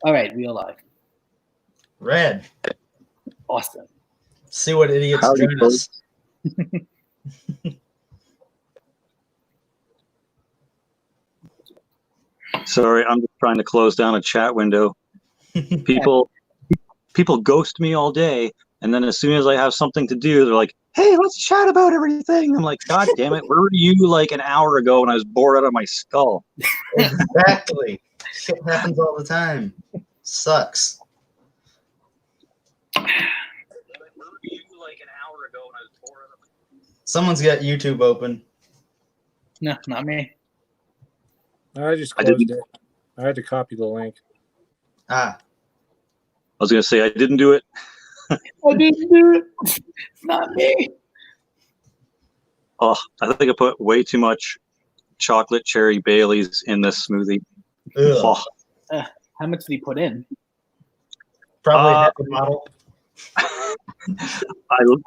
All right, we are live. Red. Awesome. See what idiots join us. Sorry, I'm just trying to close down a chat window. People ghost me all day, and then as soon as I have something to do, they're like, "Hey, let's chat about everything." I'm like, "God damn it, where were you like an hour ago when I was bored out of my skull?" Exactly. Shit happens all the time. Sucks. Someone's got YouTube open. No, not me. I just closed it. I had to copy the link. Ah. I was gonna say I didn't do it. I didn't do it. It's not me. Oh, I think I put way too much chocolate cherry Baileys in this smoothie. Oh. How much did he put in? Probably half a bottle.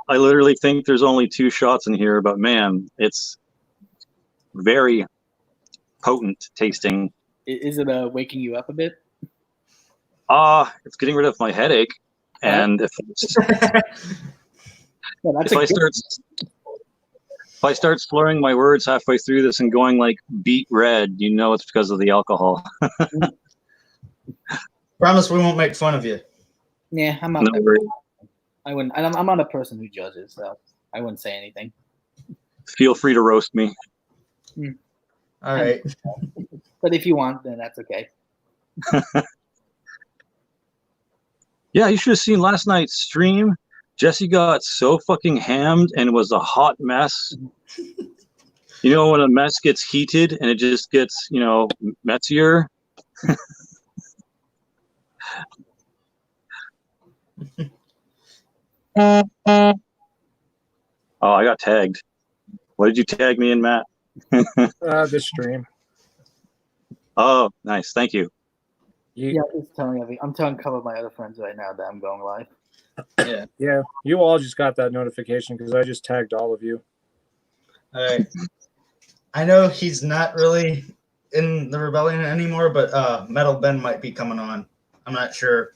I literally think there's only 2 shots in here, but man, it's very potent tasting. Is it waking you up a bit? It's getting rid of my headache, and if I start slurring my words halfway through this and going like beet red, you know it's because of the alcohol. Promise we won't make fun of you. Yeah, I'm not. No worries. I wouldn't. I'm not a person who judges, so I wouldn't say anything. Feel free to roast me. All right. But if you want, then that's okay. Yeah, you should have seen last night's stream. Jesse got so fucking hammed and it was a hot mess. You know when a mess gets heated and it just gets, messier? Oh, I got tagged. What did you tag me in, Matt? The stream. Oh, nice. Thank you. Yeah, I'm telling a couple of my other friends right now that I'm going live. Yeah. You all just got that notification because I just tagged all of you. All right. I know he's not really in the rebellion anymore, but Metal Ben might be coming on. I'm not sure.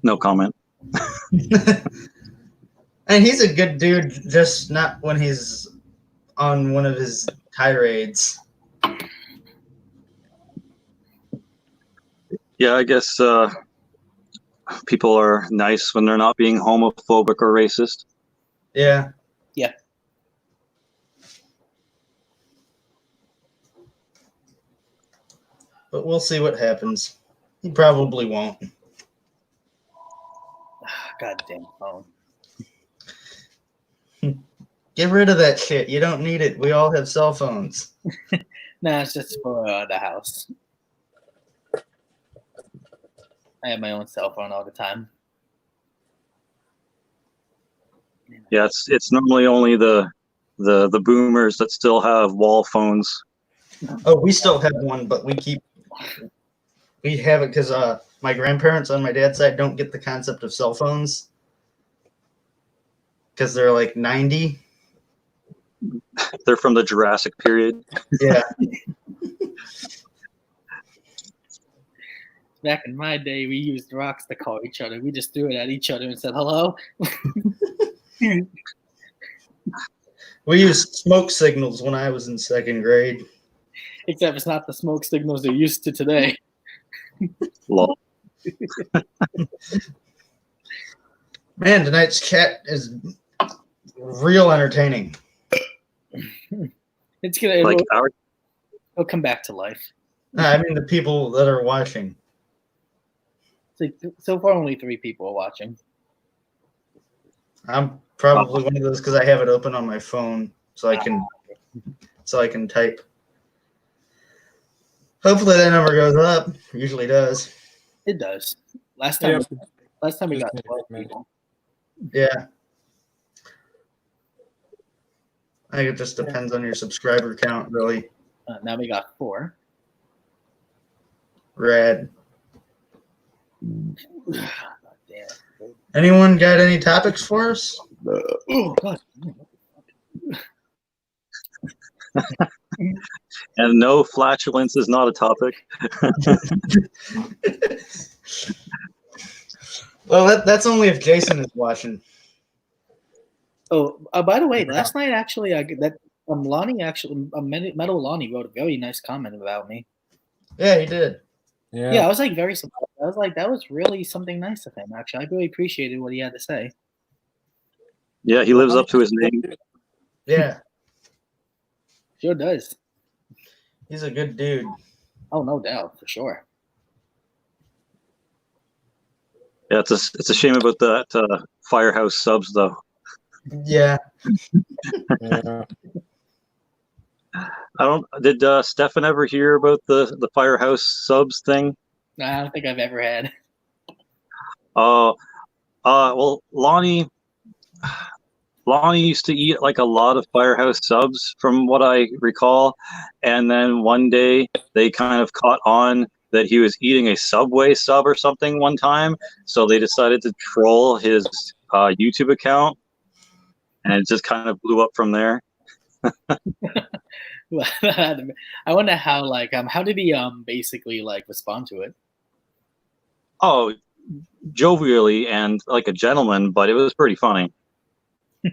No comment. And he's a good dude, just not when he's on one of his tirades. Yeah, I guess people are nice when they're not being homophobic or racist. Yeah. Yeah. But we'll see what happens. He probably won't. Goddamn phone. Get rid of that shit. You don't need it. We all have cell phones. Nah, it's just for the house. I have my own cell phone all the time. Yeah, it's normally only the boomers that still have wall phones. Oh, we still have one, but we have it because my grandparents on my dad's side don't get the concept of cell phones because they're like 90. They're from the Jurassic period. Yeah. Back in my day, we used rocks to call each other. We just threw it at each other and said hello. We used smoke signals when I was in 2nd grade. Except it's not the smoke signals they're used to today. Lol. Man, tonight's chat is real entertaining. It's gonna it'll come back to life. I mean the people that are watching. It's like, so far only 3 people are watching. I'm probably one of those because I have it open on my phone so I can type. Hopefully that number goes up. It usually does. It does. Last time we got 12 people. Yeah. I think it just depends on your subscriber count, really. Now we got 4. Rad. God damn. Anyone got any topics for us? Oh God. And no, flatulence is not a topic. Well, that's only if Jason is watching. Oh, by the way, last night actually, Lonnie actually, Metal Lonnie wrote a very nice comment about me. Yeah, he did. Yeah, I was like very surprised. I was like, that was really something nice of him. Actually, I really appreciated what he had to say. Yeah, he lives up to his name. Yeah, Sure does. he's a good dude. Oh, no doubt, for sure. Yeah, it's a shame about that Firehouse subs though. Yeah. Yeah. Did Stefan ever hear about the Firehouse subs thing? No, I don't think I've ever had. Well, Lonnie used to eat like a lot of Firehouse subs from what I recall, and then one day they kind of caught on that he was eating a Subway sub or something one time, so they decided to troll his YouTube account, and it just kind of blew up from there. I wonder how did he basically like respond to it? Oh, jovially and like a gentleman, but it was pretty funny.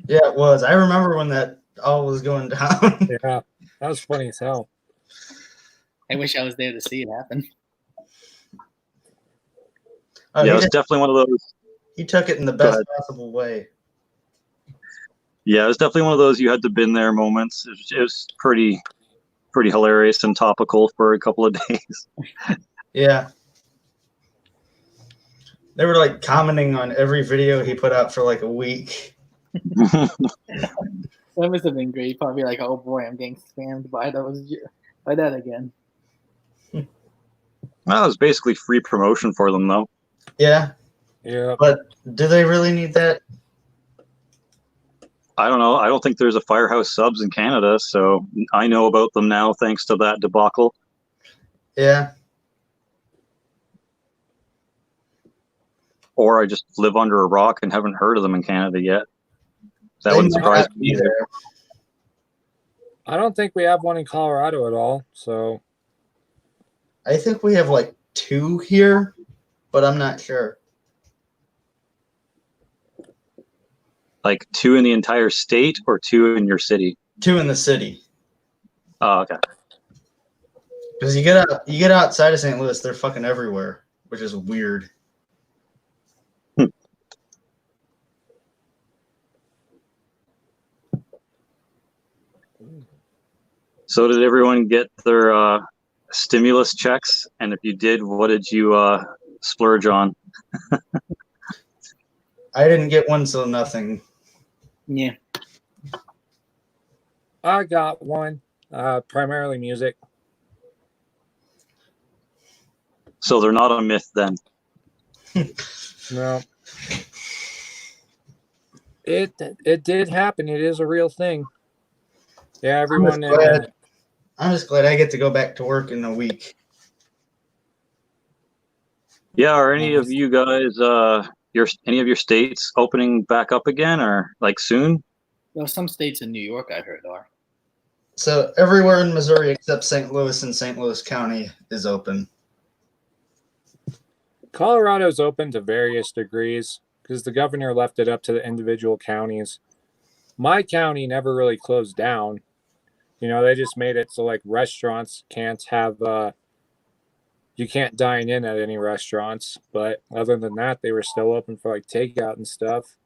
Yeah, it was. I remember when that all was going down. Yeah, that was funny as hell. I wish I was there to see it happen. Oh, Yeah, it was definitely one of those. He took it in the best possible way. Yeah, it was definitely one of those you had to been there moments. It was pretty hilarious and topical for a couple of days. Yeah. They were like commenting on every video he put out for like a week. That must have been great. Probably like, oh boy, I'm getting spammed by that again. That was basically free promotion for them, though. Yeah. Yeah. But do they really need that? I don't know. I don't think there's a Firehouse subs in Canada, so I know about them now thanks to that debacle. Yeah. Or I just live under a rock and haven't heard of them in Canada yet. That wouldn't surprise me either. I don't think we have one in Colorado at all, so. I think we have like 2 here, but I'm not sure. Like 2 in the entire state or 2 in your city? 2 in the city. Oh, okay. Because you get outside of St. Louis, they're fucking everywhere, which is weird. So did everyone get their stimulus checks? And if you did, what did you splurge on? I didn't get one, so nothing. Yeah. I got one, primarily music. So they're not a myth then? No. It did happen. It is a real thing. Yeah, everyone. I'm just glad I get to go back to work in a week. Yeah, are any of you guys, any of your states opening back up again, or like soon? There were some states in New York I heard are. So everywhere in Missouri except St. Louis and St. Louis County is open. Colorado's open to various degrees because the governor left it up to the individual counties. My county never really closed down. You know, they just made it so like restaurants can't have, you can't dine in at any restaurants. But other than that, they were still open for like takeout and stuff.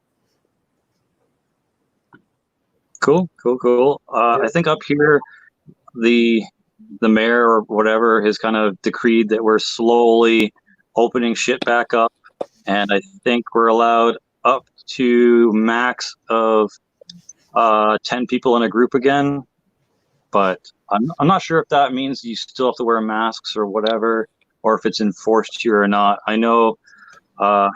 Cool. I think up here, the mayor or whatever has kind of decreed that we're slowly opening shit back up, and I think we're allowed up to max of 10 people in a group again. But I'm not sure if that means you still have to wear masks or whatever, or if it's enforced here or not. I know my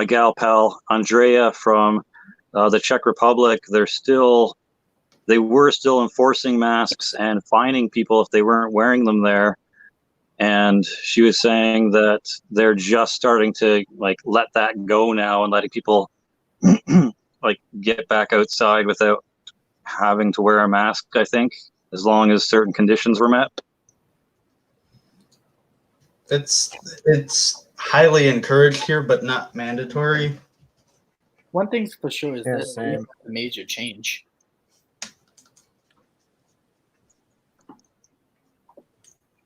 gal pal Andrea from the Czech Republic, they were still enforcing masks and fining people if they weren't wearing them there. And she was saying that they're just starting to like let that go now and letting people like get back outside without having to wear a mask, I think, as long as certain conditions were met. It's highly encouraged here, but not mandatory. One thing's for sure is Yeah, this same. is a major change.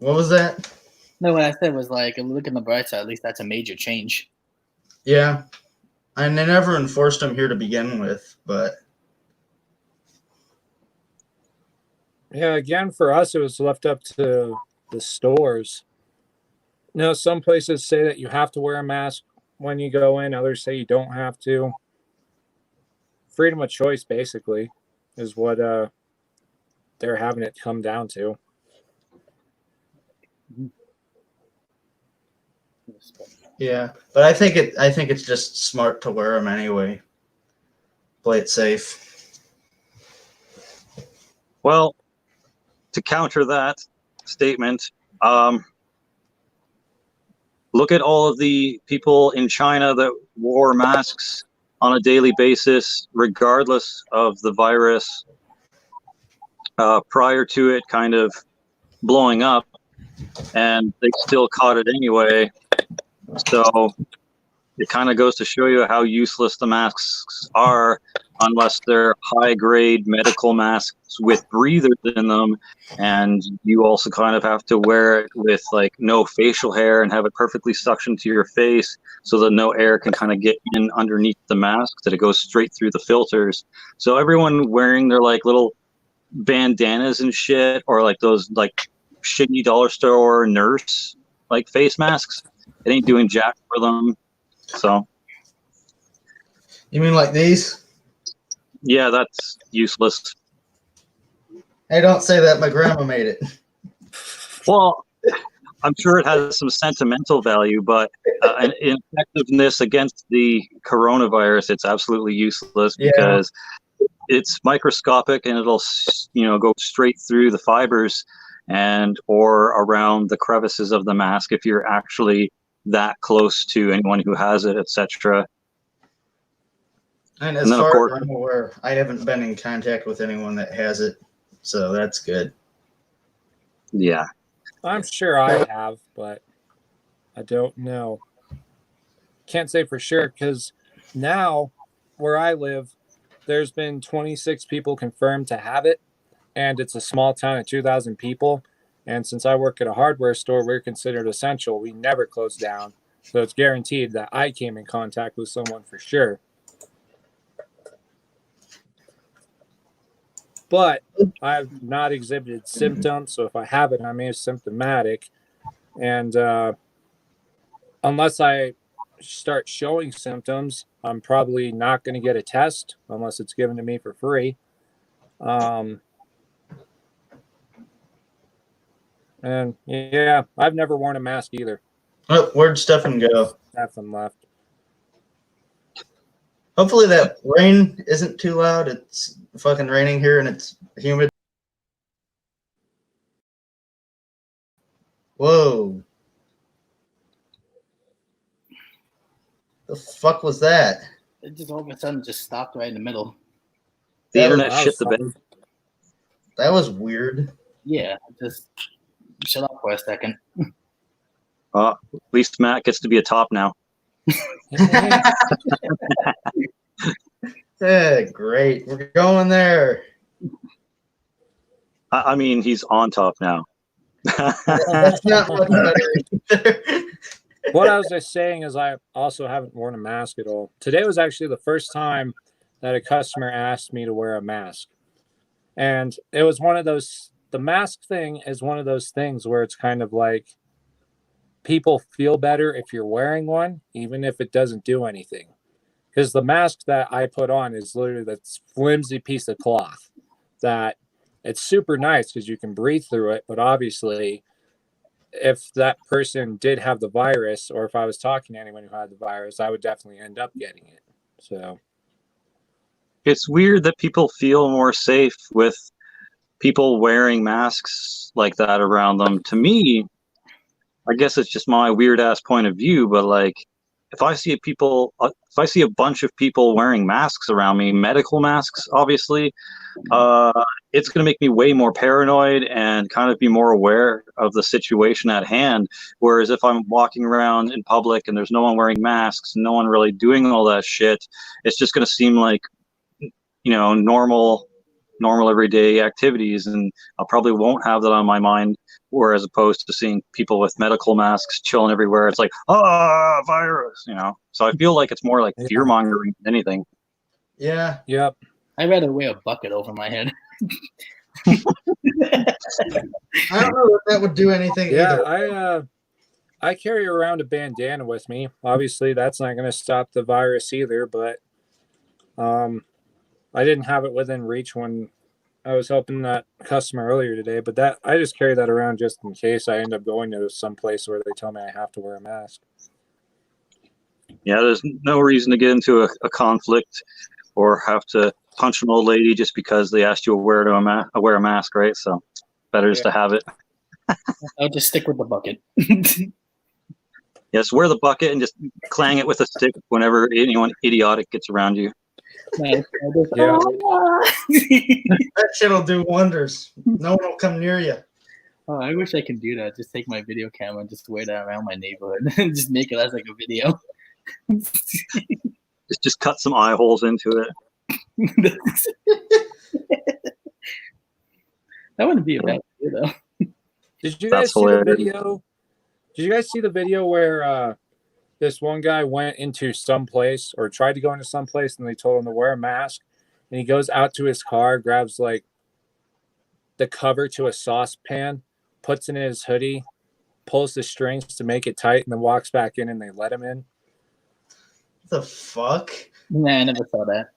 What was that? No, what I said was like, look at the bright side. At least that's a major change. Yeah, and they never enforced them here to begin with, but Yeah, again, for us, it was left up to the stores. Now, some places say that you have to wear a mask when you go in. Others say you don't have to. Freedom of choice, basically, is what they're having it come down to. yeah. But I think it's just smart to wear them anyway. Play it safe. Well, to counter that statement, look at all of the people in China that wore masks on a daily basis, regardless of the virus, prior to it kind of blowing up, and they still caught it anyway. So it kind of goes to show you how useless the masks are, unless they're high-grade medical masks with breathers in them, and you also kind of have to wear it with like no facial hair and have it perfectly suctioned to your face so that no air can kind of get in underneath the mask, that it goes straight through the filters. So everyone wearing their like little bandanas and shit, or like those like shitty dollar store nurse like face masks, it ain't doing jack for them. So You mean like these? yeah, that's useless. Hey, don't say that. My grandma made it. Well, I'm sure it has some sentimental value, but in effectiveness against the coronavirus, it's absolutely useless because it's microscopic and it'll, go straight through the fibers and or around the crevices of the mask if you're actually that close to anyone who has it, etc. And as then, of far course, as I'm aware, I haven't been in contact with anyone that has it, so that's good. yeah. I'm sure I have, but I don't know. Can't say for sure because now where I live, there's been 26 people confirmed to have it, and it's a small town of 2,000 people. And since I work at a hardware store, we're considered essential. We never close down. So it's guaranteed that I came in contact with someone for sure. But I've not exhibited symptoms. So if I have it, I'm asymptomatic. And unless I start showing symptoms, I'm probably not going to get a test unless it's given to me for free. And yeah, I've never worn a mask either. Oh, where'd Stefan go? Stefan left. Hopefully that rain isn't too loud. It's fucking raining here and it's humid. Whoa. The fuck was that? It just all of a sudden just stopped right in the middle. The internet That shit was the bed. That was weird. Yeah, just shut up for a second. At least Matt gets to be a top now. Yeah, great. We're going there. I mean, he's on top now. That's not much better. What I was just saying is I also haven't worn a mask at all. Today was actually the first time that a customer asked me to wear a mask. And it was one of those, the mask thing is one of those things where it's kind of like people feel better if you're wearing one, even if it doesn't do anything. Because the mask that I put on is literally this flimsy piece of cloth that it's super nice because you can breathe through it. But obviously, if that person did have the virus, or if I was talking to anyone who had the virus, I would definitely end up getting it. So it's weird that people feel more safe with people wearing masks like that around them. To me, I guess it's just my weird ass point of view, but like if I see a bunch of people wearing masks around me, medical masks, obviously, it's going to make me way more paranoid and kind of be more aware of the situation at hand. Whereas if I'm walking around in public and there's no one wearing masks, no one really doing all that shit, it's just going to seem like, normal everyday activities, and I probably won't have that on my mind. Whereas opposed to seeing people with medical masks chilling everywhere, it's like, virus, So I feel like it's more like fear mongering than anything. Yeah. Yep. I'd rather wear a bucket over my head. I don't know if that would do anything either. I carry around a bandana with me. Obviously, that's not going to stop the virus either, but I didn't have it within reach when I was helping that customer earlier today, but that I just carry that around just in case I end up going to some place where they tell me I have to wear a mask. Yeah, there's no reason to get into a conflict or have to punch an old lady just because they asked you to wear a mask, right? So better just to have it. I'll just stick with the bucket. Yes, wear the bucket and just clang it with a stick whenever anyone idiotic gets around you. Nice. Yeah. That shit'll do wonders. No one will come near you. Oh, I wish I could do that. Just take my video camera and just wear that around my neighborhood and just make it as like a video. Just cut some eye holes into it. That wouldn't be a bad idea, though. Did you guys see the video? Did you guys see the video where this one guy went into some place or tried to go into some place and they told him to wear a mask, and he goes out to his car, grabs like the cover to a saucepan, puts it in his hoodie, pulls the strings to make it tight, and then walks back in and they let him in? The fuck? Nah, I never saw that.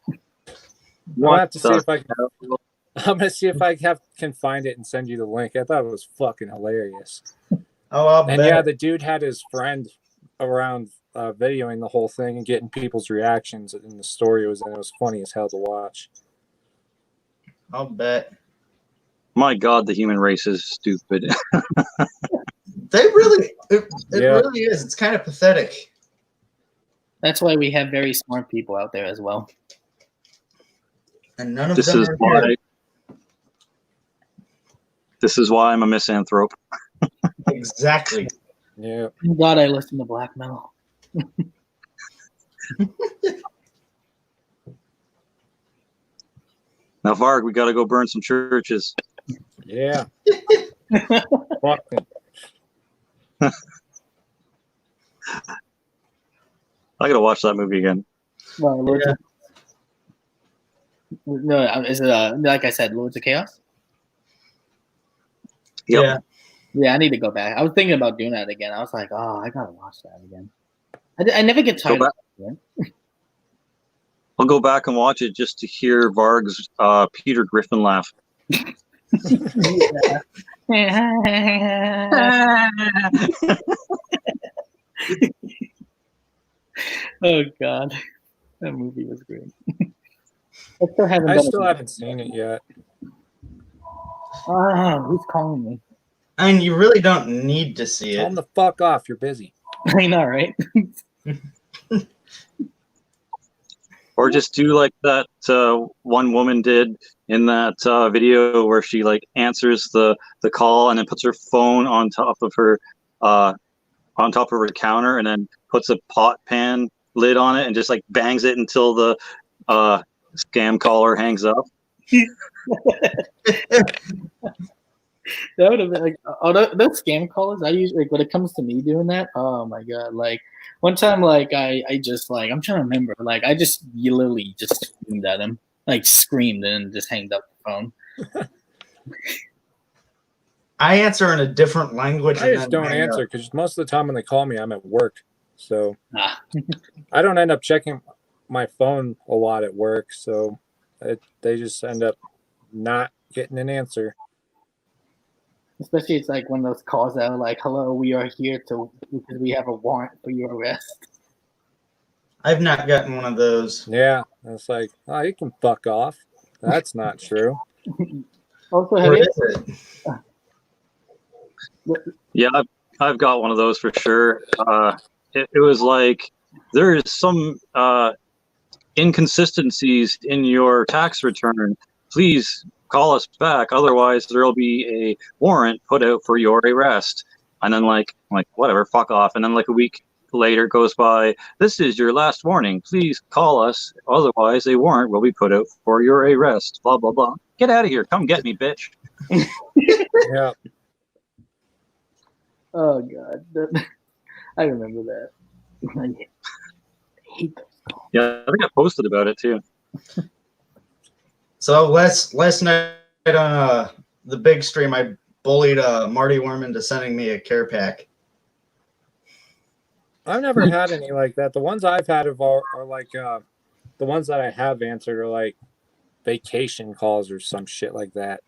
I'm gonna see if I can find it and send you the link. I thought it was fucking hilarious. Oh, I'll and bet. Yeah, the dude had his friend around videoing the whole thing and getting people's reactions, and the story was funny as hell to watch. I'll bet. My God, the human race is stupid. It really is. It's kind of pathetic. That's why we have very smart people out there as well. And none of them are here. This is why I'm a misanthrope. Exactly. Yeah. Thank God I listen to black metal. Now, Varg, we got to go burn some churches. Yeah. Fuck it. I got to watch that movie again. Well, no, is it like I said, Lords of Chaos? Yep. Yeah, I need to go back. I was thinking about doing that again. I was like, oh, I gotta watch that again. I never get tired of it. I'll go back and watch it just to hear Varg's Peter Griffin laugh. Oh God, that movie was great. I still haven't seen it yet. Who's calling me? I mean, you really don't need to see it. Tell him the fuck off. You're busy. I know, right? Or just do like that one woman did in that video where she like answers the call and then puts her phone on top of her counter and then puts a pot pan lid on it and just like bangs it until the scam caller hangs up. That would have been like, those scam callers. I usually, like, when it comes to me doing that, oh my God, like one time, like I just like, I'm trying to remember, like I just literally just screamed at him, like screamed and just hanged up the phone. I answer in a different language. I just don't answer because most of the time when they call me, I'm at work, so I don't end up checking my phone a lot at work, so they just end up not getting an answer. Especially it's like one of those calls that are like, hello, we are here because we have a warrant for your arrest. I've not gotten one of those. Yeah, it's like, oh, you can fuck off. That's not true. Also, yeah, I've got one of those for sure. It was like there is some inconsistencies in your tax return. Please call us back. Otherwise, there will be a warrant put out for your arrest. And then like whatever, fuck off. And then like a week later goes by. This is your last warning. Please call us. Otherwise, a warrant will be put out for your arrest. Blah, blah, blah. Get out of here. Come get me, bitch. Yeah. Oh God, I remember that. I hate those calls. Yeah, I think I posted about it too. So last night on the big stream, I bullied Marty Worm into sending me a care pack. I've never had any like that. The ones I've had are like the ones that I have answered are like vacation calls or some shit like that.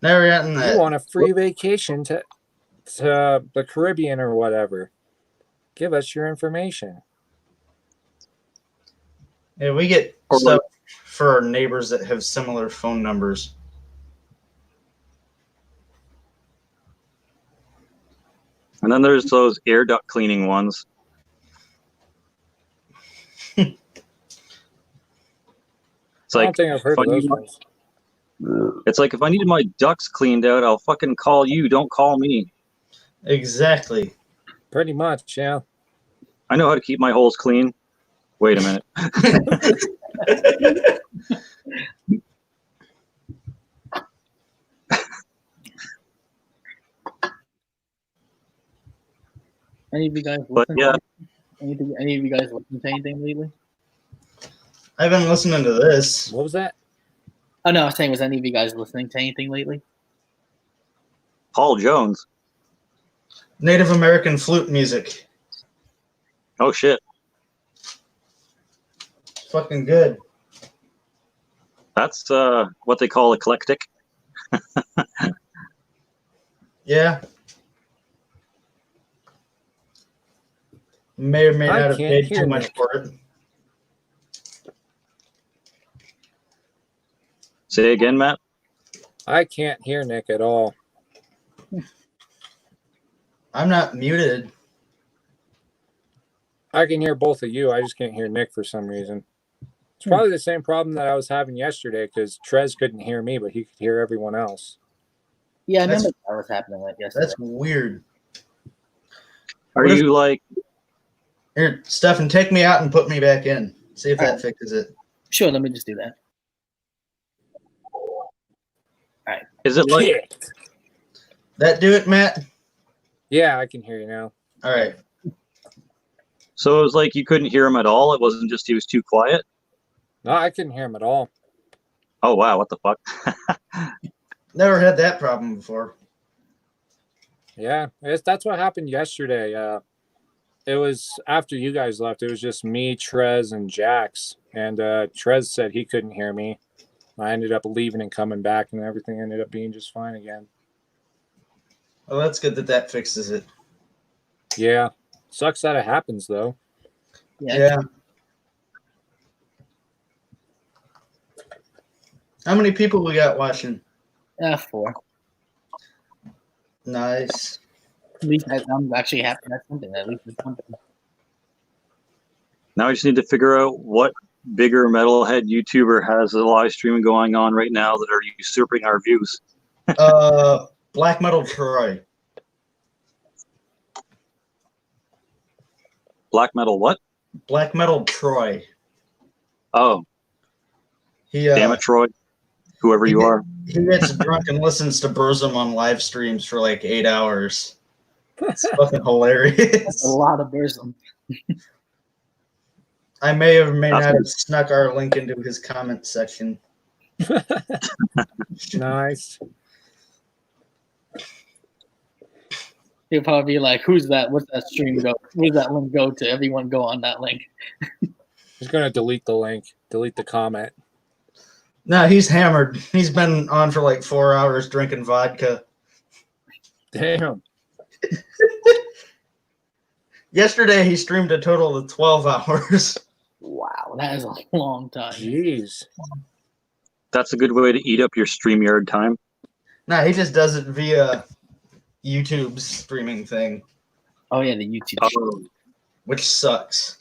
Never gotten that. You want a free vacation to the Caribbean or whatever? Give us your information. Yeah, we get stuff for our neighbors that have similar phone numbers. And then there's those air duct cleaning ones. It's I like, don't think I've heard of those ones. it's like if I needed my ducts cleaned out, I'll fucking call you. Don't call me. Exactly. Pretty much, yeah. I know how to keep my holes clean. Wait a minute. Any of you guys But listen? yeah, Any of you guys listen to anything lately? I've been listening to this. What was that? Oh no, I was saying, was any of you guys listening to anything lately? Paul Jones. Native American flute music. Oh shit. Fucking good. That's what they call eclectic. Yeah. May or may I not have can't paid hear too much Nick. for it. Say again, Matt. I can't hear Nick at all. I'm not muted. I can hear both of you. I just can't hear Nick for some reason. It's probably the same problem that I was having yesterday because Trez couldn't hear me, but he could hear everyone else. Yeah, I That's- remember that was happening like yesterday. That's weird. Are What if- you like? Here, Stefan, take me out and put me back in. See if that fixes it. Sure, let me just do that. Is it like? Yeah. That do it, Matt? Yeah, I can hear you now. All right. So it was like you couldn't hear him at all. It wasn't just he was too quiet. No, I couldn't hear him at all. Oh wow, what the fuck? Never had that problem before. Yeah, that's what happened yesterday. It was after you guys left. It was just me, Trez, and Jax. And Trez said he couldn't hear me. I ended up leaving and coming back, and everything ended up being just fine again. Well, that's good that fixes it. Yeah. Sucks that it happens, though. Yeah. How many people we got watching? 4. Nice. At least I'm actually happy that's something. At least it's something. Now I just need to figure out what bigger metalhead YouTuber has a live stream going on right now that are usurping our views. Black Metal Troy. Black metal what? Black Metal Troy. Oh, He damn it, Troy. Whoever you are. He gets drunk and listens to Burzum on live streams for like 8 hours. It's fucking hilarious. That's a lot of Burzum. I may or may not have snuck our link into his comment section. Nice. He'll probably be like, "Who's that? What's that stream go? Where's that link go to? Everyone go on that link." He's going to delete the link, delete the comment. No, he's hammered. He's been on for like 4 hours drinking vodka. Damn. Yesterday, he streamed a total of 12 hours. Wow, that is a long time. Jeez. That's a good way to eat up your StreamYard time. No, he just does it via YouTube's streaming thing. Oh yeah, the YouTube. Oh. which sucks.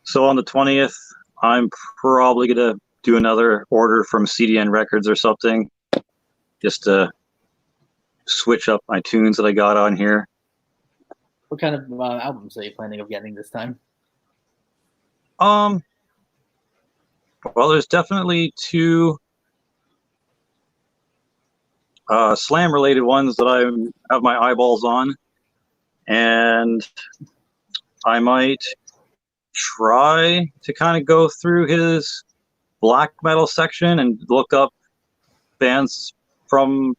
So on the 20th, I'm probably gonna do another order from CDN Records or something, just to switch up my tunes that I got on here. What kind of albums are you planning of getting this time? Well, there's definitely two slam-related ones that I have my eyeballs on, and I might try to kind of go through his black metal section and look up bands from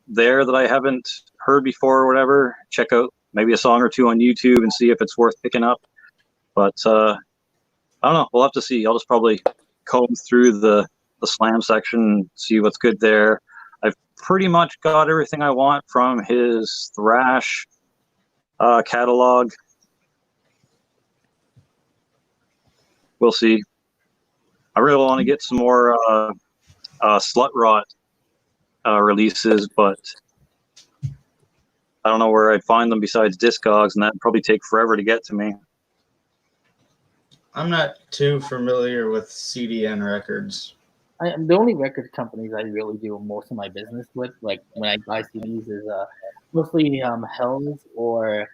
there that I haven't heard before or whatever. Check out maybe a song or two on YouTube and see if it's worth picking up. But I don't know. We'll have to see. I'll just probably comb through the slam section and see what's good there. I've pretty much got everything I want from his thrash catalog. We'll see. I really want to get some more Slut Rot releases, but I don't know where I'd find them besides Discogs, and that'd probably take forever to get to me. I'm not too familiar with CDN Records. The only record companies I really do most of my business with, like when I buy CDs, is mostly Hells or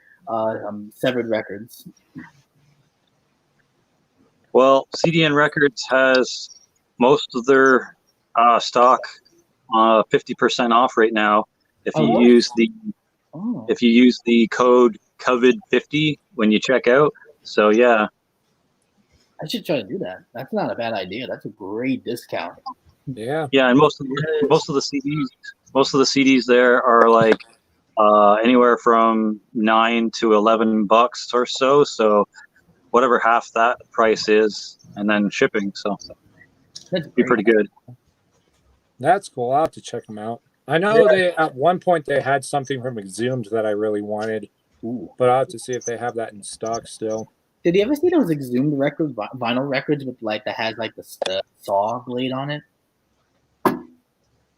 Severed Records. Well, CDN Records has most of their stock 50% off right now. If you use the code COVID50 when you check out. So yeah, I should try to do that. That's not a bad idea. That's a great discount. Yeah. Yeah, and most of the CDs there are like anywhere from $9 to $11 or so. So whatever half that price is, and then shipping. So that'd be pretty good. That's cool. I'll have to check them out. I know they at one point they had something from Exhumed that I really wanted. Ooh. But I'll have to see if they have that in stock still. Did you ever see those Exhumed vinyl records with like that has like the saw blade on it?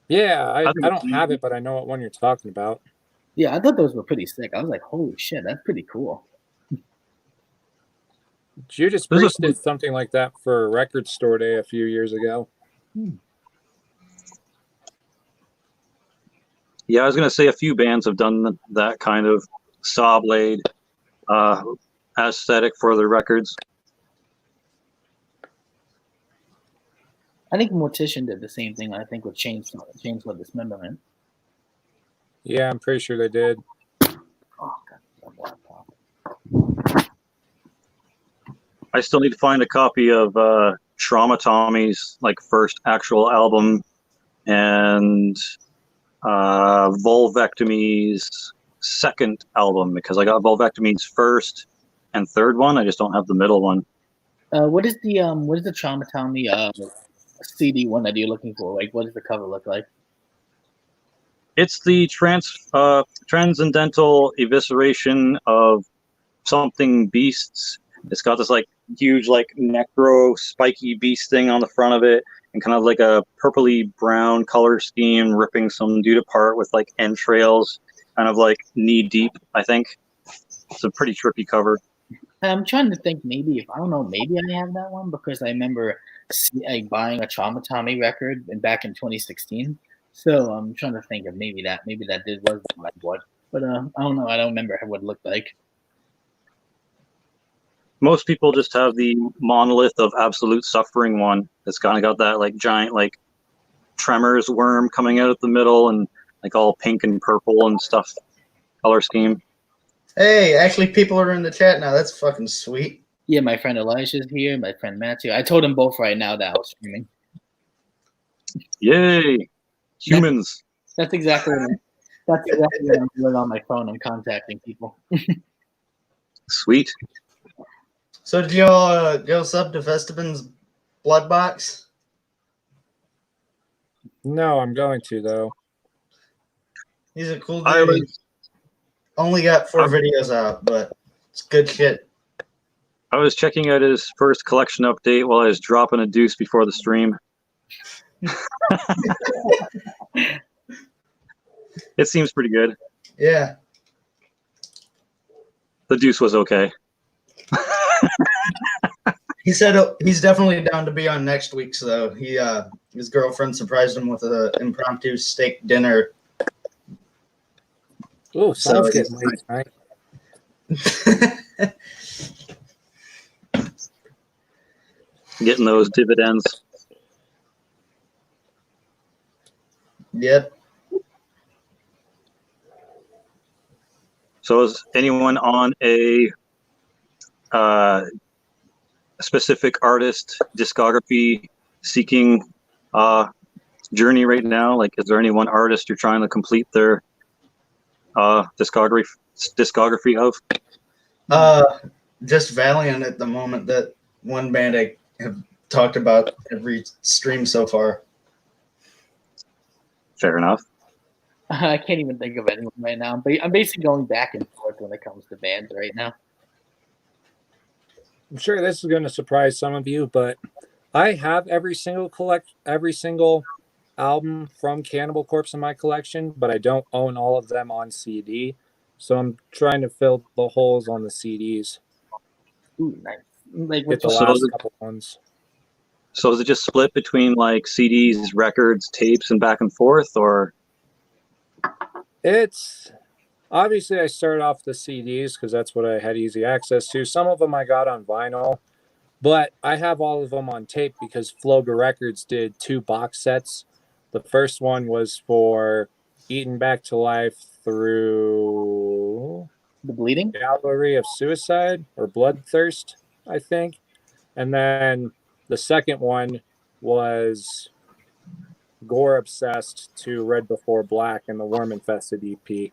Yeah, I don't have it, but I know what one you're talking about. Yeah, I thought those were pretty sick. I was like, holy shit, that's pretty cool. Judas Priest did something like that for a record store day a few years ago. Yeah, I was going to say a few bands have done that kind of saw blade aesthetic for their records. I think Mortician did the same thing. I think with Chainsaw Dismemberment. Yeah, I'm pretty sure they did. Oh, God. I still need to find a copy of Trauma Tommy's like first actual album and Vulvectomy's second album, because I got Vulvectomy's first and third one. I just don't have the middle one. What is the Trauma Tommy CD one that you're looking for? Like, what does the cover look like? It's the transcendental evisceration of something beasts. It's got this like huge like necro spiky beast thing on the front of it, and kind of like a purpley brown color scheme ripping some dude apart with like entrails kind of like knee deep. I think it's a pretty trippy cover. I'm trying to think, maybe I have that one, because I remember buying a Trauma Tommy record back in 2016. So I'm trying to think of maybe that was like what, but I don't know. I don't remember what it looked like. Most people just have the Monolith of Absolute Suffering one. It's kind of got that like giant like Tremors worm coming out of the middle and like all pink and purple and stuff color scheme. Hey, actually people are in the chat now. That's fucking sweet. Yeah, my friend Elijah's here, my friend Matthew. I told them both right now that I was streaming. Yay! Humans. That's exactly what I'm doing on my phone. I'm contacting people. Sweet. So did y'all go sub to Festival's Blood Box? No, I'm going to though. He's a cool dude. Only got 4 videos out, but it's good shit. I was checking out his first collection update while I was dropping a deuce before the stream. It seems pretty good. Yeah. The deuce was okay. He said he's definitely down to be on next week's, though. His girlfriend surprised him with an impromptu steak dinner. Oh, sounds good. Right? Getting those dividends. Yep. So is anyone on a specific artist discography seeking journey right now? Like, is there any one artist you're trying to complete their discography of? Just Valiant at the moment. That one band I have talked about every stream so far. Fair enough. I can't even think of anyone right now. But I'm basically going back and forth when it comes to bands right now. I'm sure this is going to surprise some of you, but I have every single album from Cannibal Corpse in my collection, but I don't own all of them on CD. So I'm trying to fill the holes on the CDs. Ooh, nice. Like Get the So last couple ones. So is it just split between like CDs, records, tapes, and back and forth, or? It's obviously I started off the CDs because that's what I had easy access to. Some of them I got on vinyl, but I have all of them on tape because Floga Records did 2 box sets. The first one was for Eaten Back to Life through the Bleeding? Gallery of Suicide or Bloodthirst, I think. And then the second one was Gore Obsessed to Red Before Black and the Worm Infested EP.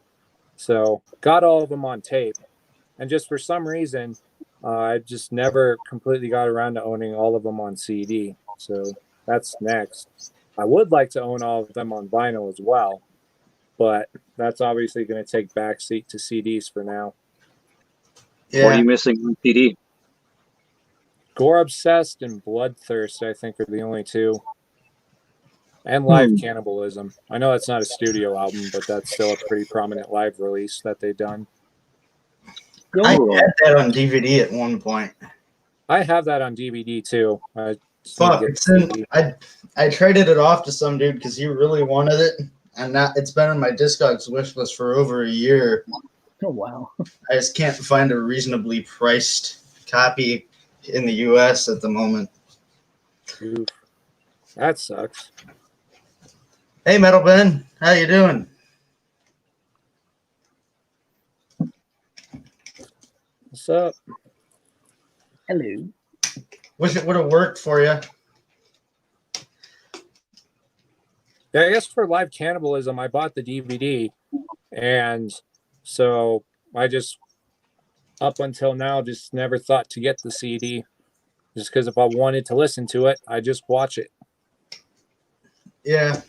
So got all of them on tape. And just for some reason, I just never completely got around to owning all of them on CD. So that's next. I would like to own all of them on vinyl as well, but that's obviously going to take backseat to CDs for now. Yeah. What are you missing on CD? Gore Obsessed and Bloodthirst, I think, are the only 2. And Live Cannibalism. I know that's not a studio album, but that's still a pretty prominent live release that they've done. I had that on DVD at one point. I have that on DVD too. Fuck, I traded it off to some dude because he really wanted it, and now it's been on my Discogs wish list for over a year. Oh wow! I just can't find a reasonably priced copy in the U.S. at the moment. Oof. That sucks. Hey, Metal Ben, how you doing? What's up? Hello. Wish it would have worked for you. Yeah, I guess for Live Cannibalism, I bought the DVD, and so I just, up until now, just never thought to get the CD, just because if I wanted to listen to it, I just watch it. Yeah.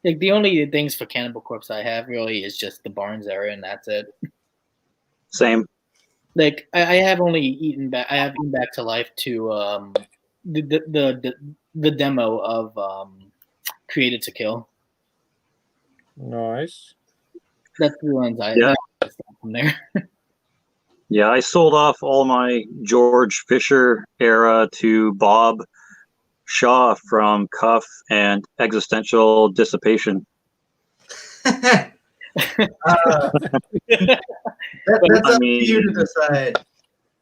Like the only things for Cannibal Corpse I have really is just the Barnes era, and that's it. Same. Like I have only Eaten Back. I have Eaten Back to Life to the demo of Created to Kill. Nice. That's the ones I have from there. Yeah, I sold off all my George Fisher era to Bob Shaw from Cuff and Existential Dissipation. That's up to you to decide.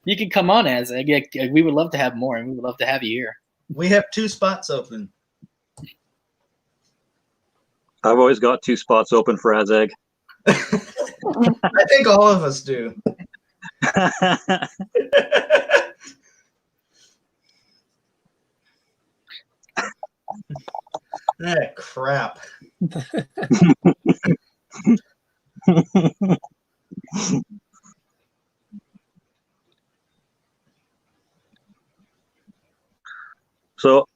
You can come on, as we would love to have more, and we would love to have you here. We have 2 spots open. I've always got 2 spots open for Azeg. I think all of us do. That crap. So,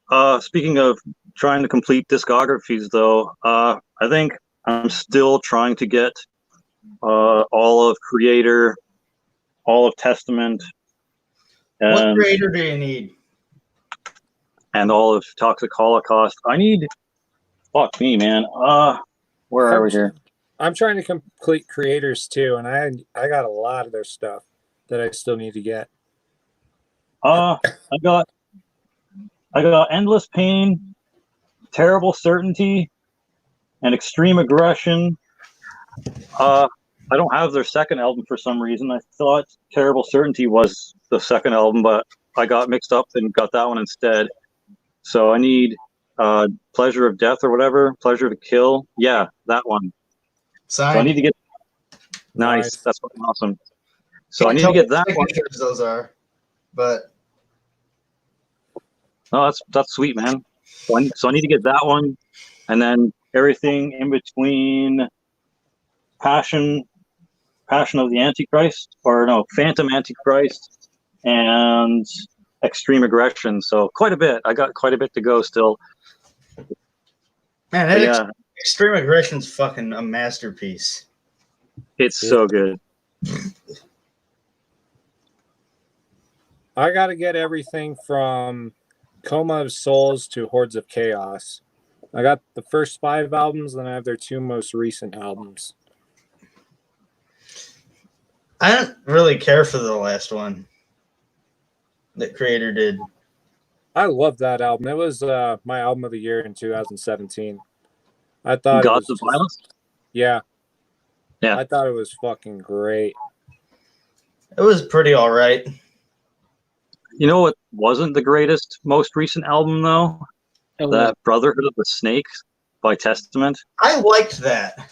speaking of trying to complete discographies, though, I think I'm still trying to get all of Creator, all of Testament, What and creator do you need? all of Toxic Holocaust. I need. Fuck me, man. Where are we here? I'm trying to complete creators too, and I got a lot of their stuff that I still need to get. I got Endless Pain, Terrible Certainty, and Extreme Aggression. I don't have their second album for some reason. I thought Terrible Certainty was the second album, but I got mixed up and got that one instead. So I need Pleasure of Death or whatever, Pleasure to Kill. Yeah, that one. Signed. So I need to get. Nice. Nice. That's fucking awesome. So I Can't need tell to get what that one. signatures those are, but Oh, that's sweet, man. So I need to get that one, and then everything in between Passion of the Antichrist, or no, Phantom Antichrist, and Extreme Aggression. So quite a bit. I got quite a bit to go still. man, But that yeah, Extreme Aggression's fucking a masterpiece. it's so good. I got to get everything from Coma of Souls to Hordes of Chaos. I got the first 5 albums, then I have their 2 most recent albums. I don't really care for the last one that Creator did. I love that album. It was my album of the year in 2017. I thought Gods it of was Violence. yeah. Yeah. I thought it was fucking great. It was pretty all right. You know what wasn't the greatest, most recent album though? That Brotherhood of the Snake by Testament. I liked that.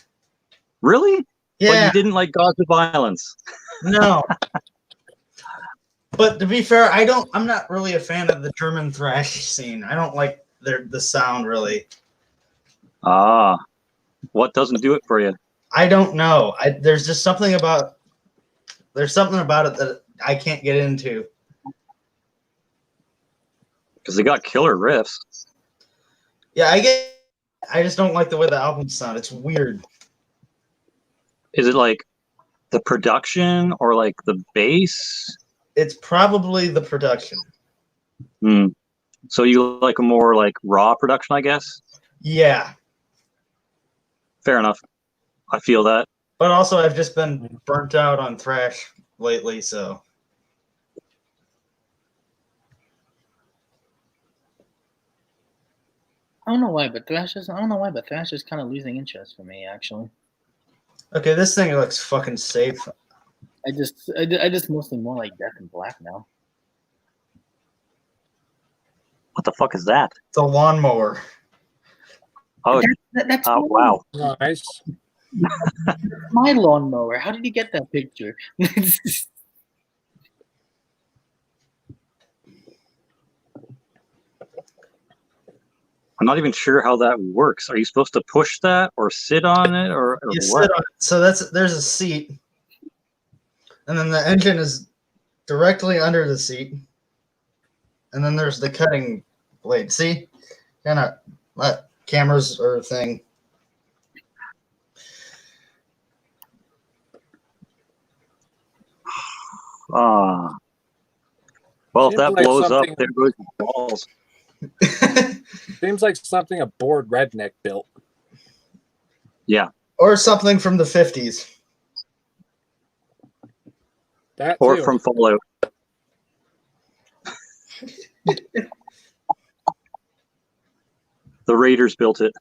Really? Yeah. But you didn't like Gods of Violence. No. But to be fair, I'm not really a fan of the German thrash scene. I don't like the sound really. Ah. What doesn't do it for you? I don't know. There's just something about it that I can't get into. Because they got killer riffs. Yeah, I just don't like the way the albums sound. It's weird. Is it like the production or like the bass? It's probably the production. So you like a more like raw production, I guess? Yeah. Fair enough. I feel that. But also I've just been burnt out on thrash lately, so I don't know why, but thrash is kind of losing interest for me actually. okay, this thing looks fucking safe. I just mostly more like Death and Black now. What the fuck is that? It's a lawnmower. Oh, That's wow. Nice. my lawnmower. How did you get that picture? I'm not even sure how that works. Are you supposed to push that or sit on it or You what? sit on it. So there's a seat. And then the engine is directly under the seat. And then there's the cutting blade. See? Kind of that cameras or thing. Well, if Seems that like blows up, something- there goes the balls. Seems like something a bored redneck built. Yeah. Or something from the 50s. That Or too. from Fallout. The Raiders built it.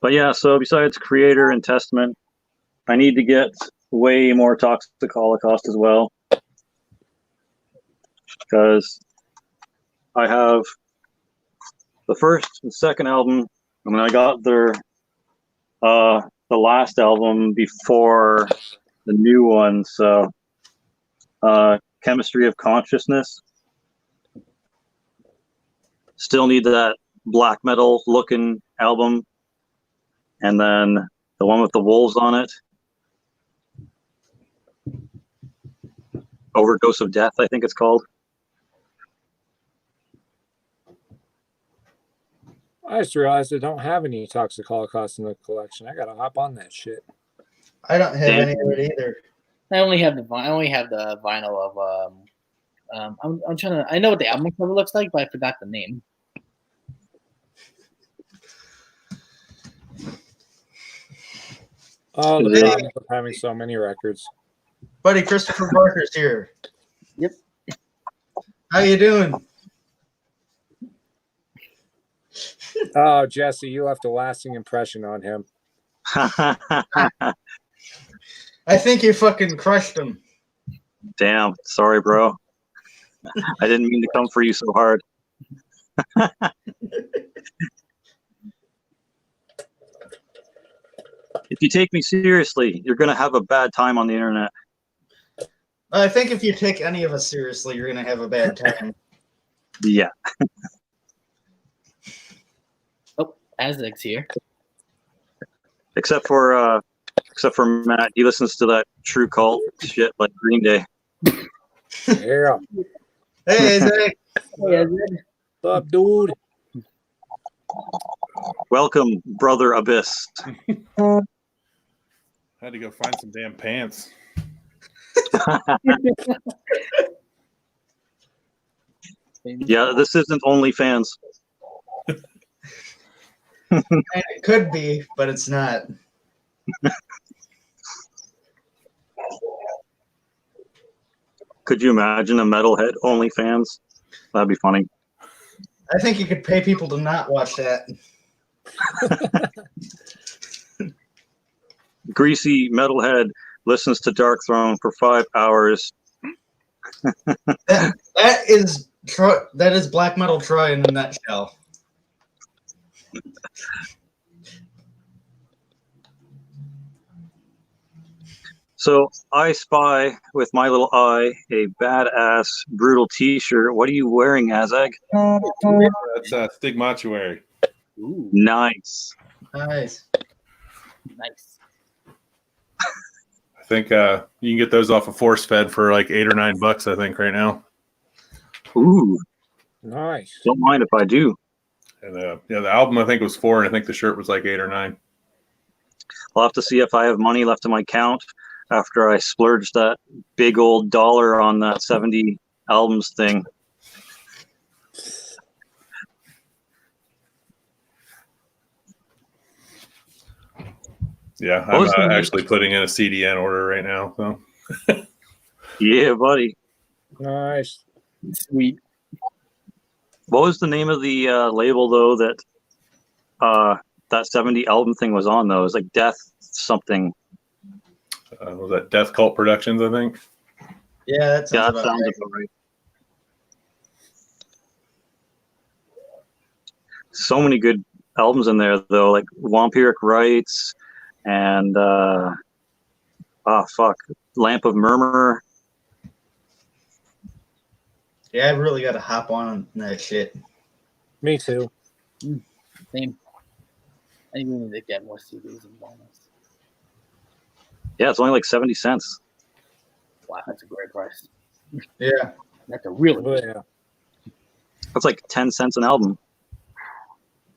But yeah, so besides Creator and Testament, I need to get way more Toxic Holocaust as well. Because I have the first and second album. I mean, I got the last album before the new one. So, Chemistry of Consciousness. Still need that black metal looking album. And then the one with the wolves on it. Overdose of Death, I think it's called. I just realized I don't have any Toxic Holocaust in the collection. I gotta hop on that shit. I don't have Damn. any of it either. I only have the vinyl of I'm trying to. I know what the album cover looks like, but I forgot the name. Oh, the Hey. problem of having so many records. Buddy, Christopher Barker's here. Yep. How you doing? Oh, Jesse, you left a lasting impression on him. I think you fucking crushed him. Damn. Sorry, bro. I didn't mean to come for you so hard. If you take me seriously, you're going to have a bad time on the internet. I think if you take any of us seriously, you're gonna have a bad time. Yeah. Oh, Azek's here. Except for Matt. He listens to that true cult shit like Green Day. Yeah. Hey, Zach. Hey, Azek. What's up, dude? Welcome, Brother Abyss. I had to go find some damn pants. Yeah, this isn't OnlyFans. It could be, but it's not. Could you imagine a metalhead OnlyFans? That'd be funny. I think you could pay people to not watch that. Greasy metalhead listens to Dark Throne for 5 hours. That is black metal Troy in a nutshell. So I spy with my little eye a badass brutal T-shirt. What are you wearing, Azeg? That's Stigmatuary. Ooh, Nice. Nice. nice. I think you can get those off of Force Fed for like $8 or $9, I think, right now. Ooh, Nice. don't mind if I do. And yeah, the album I think was $4, and I think the shirt was like $8 or $9. I'll have to see if I have money left in my account after I splurged that big old dollar on that 70 albums thing. Yeah, What was I'm the- actually putting in a CDN order right now. So Yeah, buddy. Nice. Sweet. What was the name of the label though that 70 album thing was on though? It was like Death something. was that Death Cult Productions? I think. Yeah, that sounds Yeah, that about sounds right. about right. So many good albums in there though, like Vampiric Rites and Lamp of Murmur. Yeah, I really got to hop on that shit. Me too. Same. I think we need to get more CDs and vinyls. Yeah, it's only like 70 cents. Wow, that's a great price. Yeah. That's a really Oh, good. yeah. That's like 10 cents an album.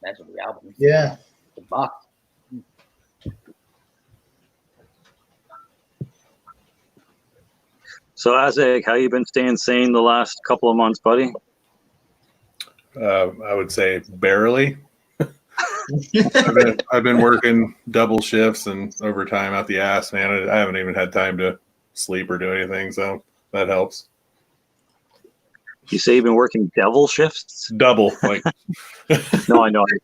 Imagine the album. Yeah. The box. So Azeg, how you been staying sane the last couple of months, buddy? I would say barely. I've been working double shifts and overtime out the ass, man. I haven't even had time to sleep or do anything, so that helps. You say you've been working devil shifts? Double, like No, I know, I'm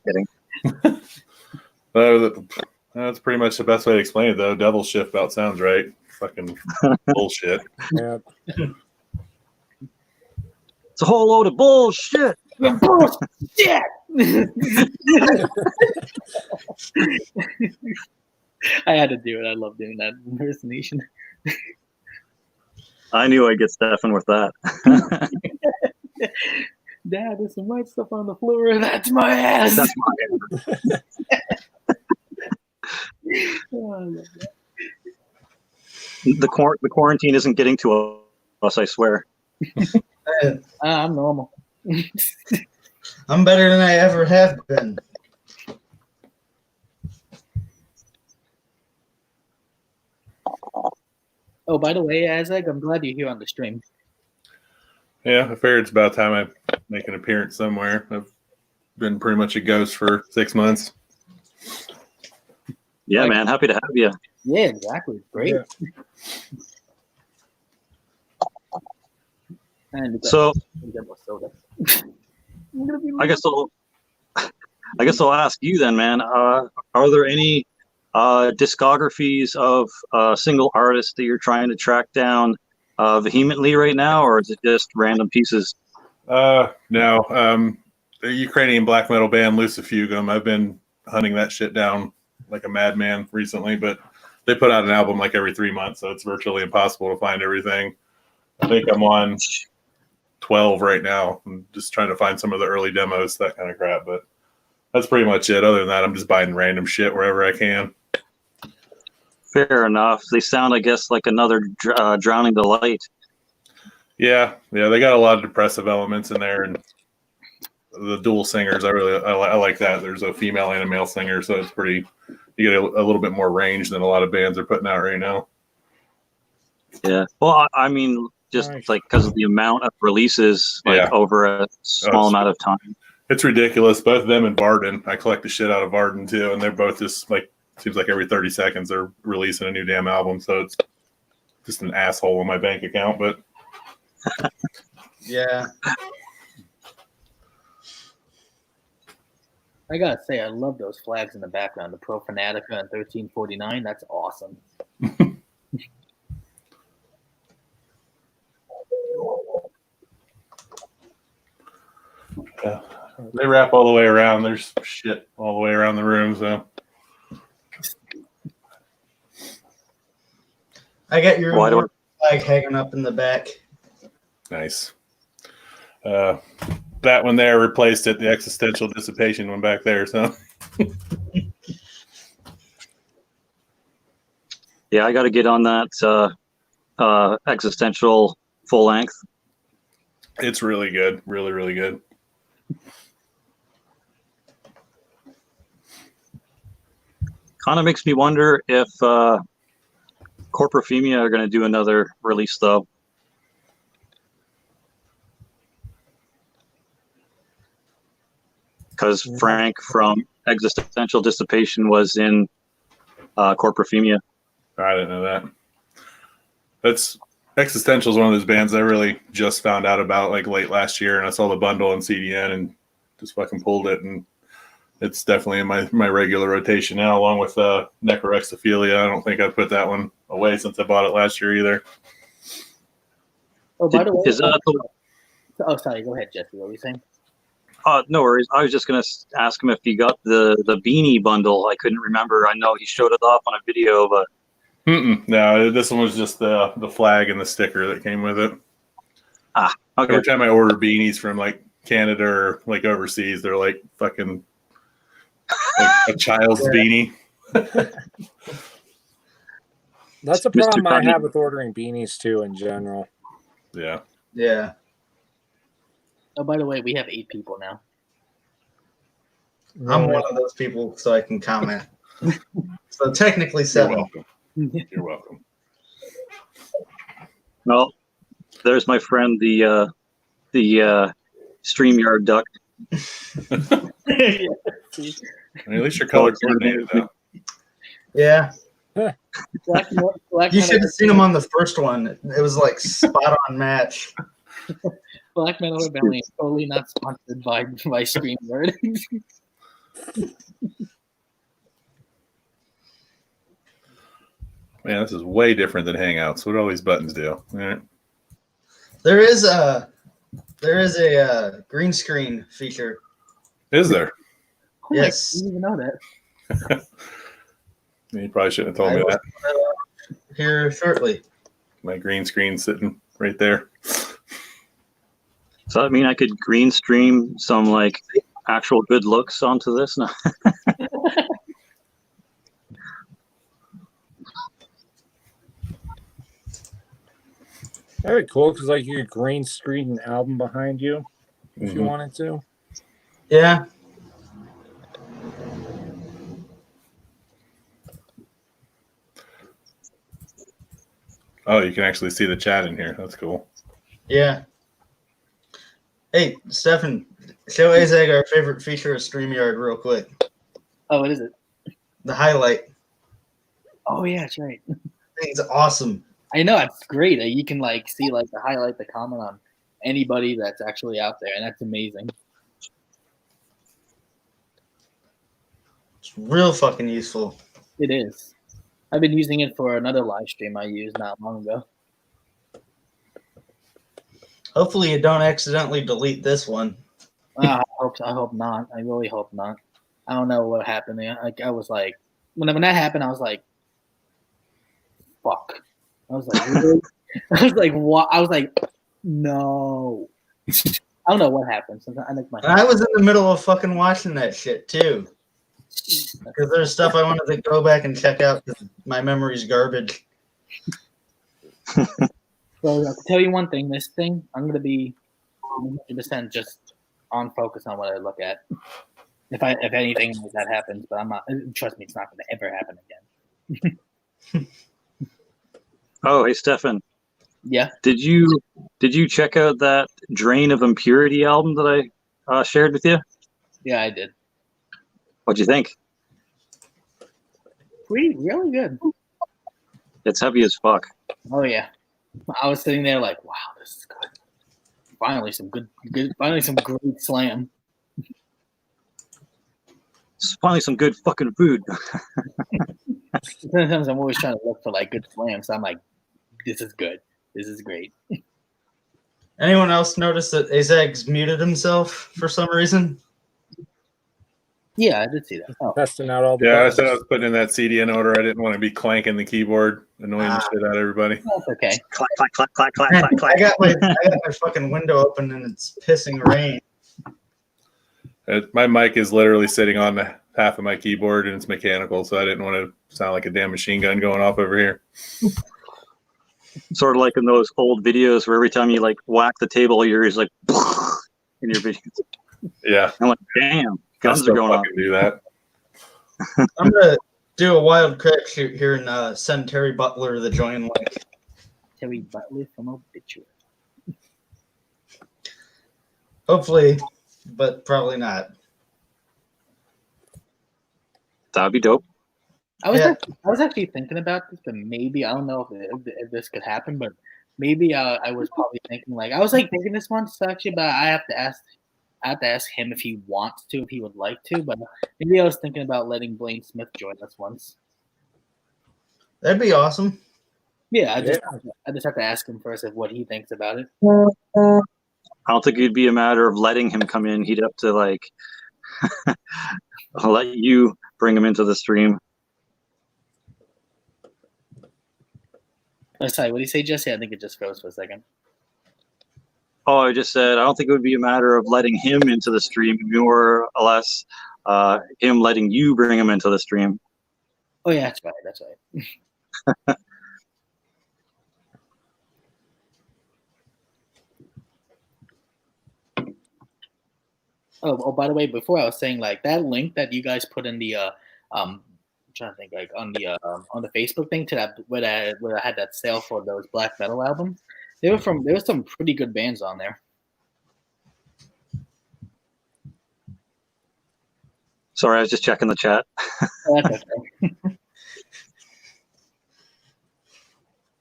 kidding. that's pretty much the best way to explain it, though. Devil shift about sounds right. Fucking bullshit. Yeah. It's a whole load of bullshit. Bullshit! I had to do it. I love doing that impersonation. I knew I'd get Stefan with that. Dad, there's some white stuff on the floor. That's my ass. That's my Oh, I love that. The quarantine isn't getting to us, I swear. I'm normal. I'm better than I ever have been. Oh, by the way, Azeg, I'm glad you're here on the stream. Yeah, I figured it's about time I make an appearance somewhere. I've been pretty much a ghost for 6 months. Yeah, man. Happy to have you. Yeah, exactly. Great. Yeah. And So we got more soda. I guess I'll ask you then, man. Are there any discographies of single artists that you're trying to track down vehemently right now, or is it just random pieces? No. The Ukrainian black metal band Lucifugum. I've been hunting that shit down like a madman recently, but they put out an album like every 3 months, so it's virtually impossible to find everything. I think I'm on 12 right now. I'm just trying to find some of the early demos, that kind of crap, but that's pretty much it. Other than that, I'm just buying random shit wherever I can. Fair enough. They sound, I guess, like another Drowning Delight. Yeah, they got a lot of depressive elements in there, and the dual singers, I like that. There's a female and a male singer, so it's pretty. You get a little bit more range than a lot of bands are putting out right now. Yeah. Well, I mean, just like because of the amount of releases, like over a small amount of time. It's ridiculous. Both them and Varden. I collect the shit out of Varden too, and they're both just like seems like every 30 seconds they're releasing a new damn album. So it's just an asshole on my bank account, but Yeah. I gotta say, I love those flags in the background. The Pro Fanatica and 1349. That's awesome. Yeah. They wrap all the way around. There's shit all the way around the room. So I got your flag hanging up in the back. Nice. That one there replaced it. The Existential Dissipation one back there. So yeah, I got to get on that Existential full length. It's really good. Really, really good. Kind of makes me wonder if Corporofemia are going to do another release, though. Because Frank from Existential Dissipation was in Corporofemia. I didn't know that. That's Existential is one of those bands I really just found out about like late last year, and I saw the bundle on CDN and just fucking pulled it, and it's definitely in my regular rotation now, along with Necrorexophilia. I don't think I've put that one away since I bought it last year either. Oh, by the way, oh, sorry. Go ahead, Jesse. What were you saying? No worries. I was just going to ask him if he got the beanie bundle. I couldn't remember. I know he showed it off on a video, but no, this one was just the flag and the sticker that came with it. Okay. Every time I order beanies from like Canada or like overseas, they're like fucking like a child's beanie. That's a problem I have with ordering beanies too in general. Yeah. Yeah. Oh, by the way, we have 8 people now. I'm one of those people, so I can comment. So technically 7. You're welcome. You're welcome. Well, there's my friend, the StreamYard duck. At least your color coordinated though. Yeah. Black You should have seen him on the first one. It was like spot on match. Black Metal Rebellion, totally not sponsored by StreamYard. Man, this is way different than Hangouts. What do all these buttons do? All right. There is a green screen feature. Is there? Oh yes. I didn't even know that. You probably shouldn't have told me that. Here shortly. My green screen sitting right there. So I mean, I could green stream some like actual good looks onto this now. Very cool, because like you could green screen an album behind you if you wanted to. Yeah. Oh, you can actually see the chat in here. That's cool. Yeah. Hey, Stefan, show Azag our favorite feature of StreamYard real quick. Oh, what is it? The highlight. Oh yeah, that's right. Thing's awesome. I know, it's great. You can like see like the highlight, the comment on anybody that's actually out there, and that's amazing. It's real fucking useful. It is. I've been using it for another live stream I used not long ago. Hopefully you don't accidentally delete this one. I hope not. I really hope not. I don't know what happened there. Like I was like, when that happened, I was like, fuck. I was like, really? I was like, what? I was like, no. I don't know what happened. Sometimes I make my. And I was in the middle of fucking watching that shit too. Because there's stuff I wanted to go back and check out because my memory's garbage. So I'll tell you one thing. This thing, I'm gonna be 100% just on focus on what I look at. If anything like that happens, but I'm not. Trust me, it's not gonna ever happen again. Oh, hey Stefan. Yeah. Did you check out that Drain of Impurity album that I shared with you? Yeah, I did. What'd you think? Really good. It's heavy as fuck. Oh yeah. I was sitting there like, wow, this is good. Finally some good finally some great slam. It's finally some good fucking food. Sometimes I'm always trying to look for like good slams. So I'm like, this is good. This is great. Anyone else notice that Azag's muted himself for some reason? Yeah, I did see that. Oh. Testing out all the Yeah, I buttons. said I was putting in that CD in order. I didn't want to be clanking the keyboard, annoying the shit out of everybody. That's okay. Clack, clack, clack, clack, clack, clack, clack. I got my fucking window open and it's pissing rain. My mic is literally sitting on half of my keyboard and it's mechanical, so I didn't want to sound like a damn machine gun going off over here. Sort of like in those old videos where every time you like whack the table, you're just like in your videos. Yeah. I'm like, damn, guns are going off. Do that. I'm gonna do a wild crack shoot here and send Terry Butler the join link. Terry Butler from Obituary. Hopefully, but probably not. That'd be dope. I was actually thinking about this, but maybe I don't know if this could happen, but maybe I was probably thinking like I was like thinking this once actually, but I have to ask him if he wants to, if he would like to, but maybe I was thinking about letting Blaine Smith join us once. That'd be awesome. Yeah, I just have to ask him first of what he thinks about it. I don't think it'd be a matter of letting him come in. He'd have to like let you bring him into the stream. Oh, sorry, what did you say, Jesse? I think it just froze for a second. Oh, I just said I don't think it would be a matter of letting him into the stream, more or less him letting you bring him into the stream. Oh yeah, that's right. Oh, by the way, before I was saying like that link that you guys put in the I'm trying to think like on the Facebook thing to that where I had that sale for those black metal albums. There was some pretty good bands on there. Sorry, I was just checking the chat. Oh, that's okay.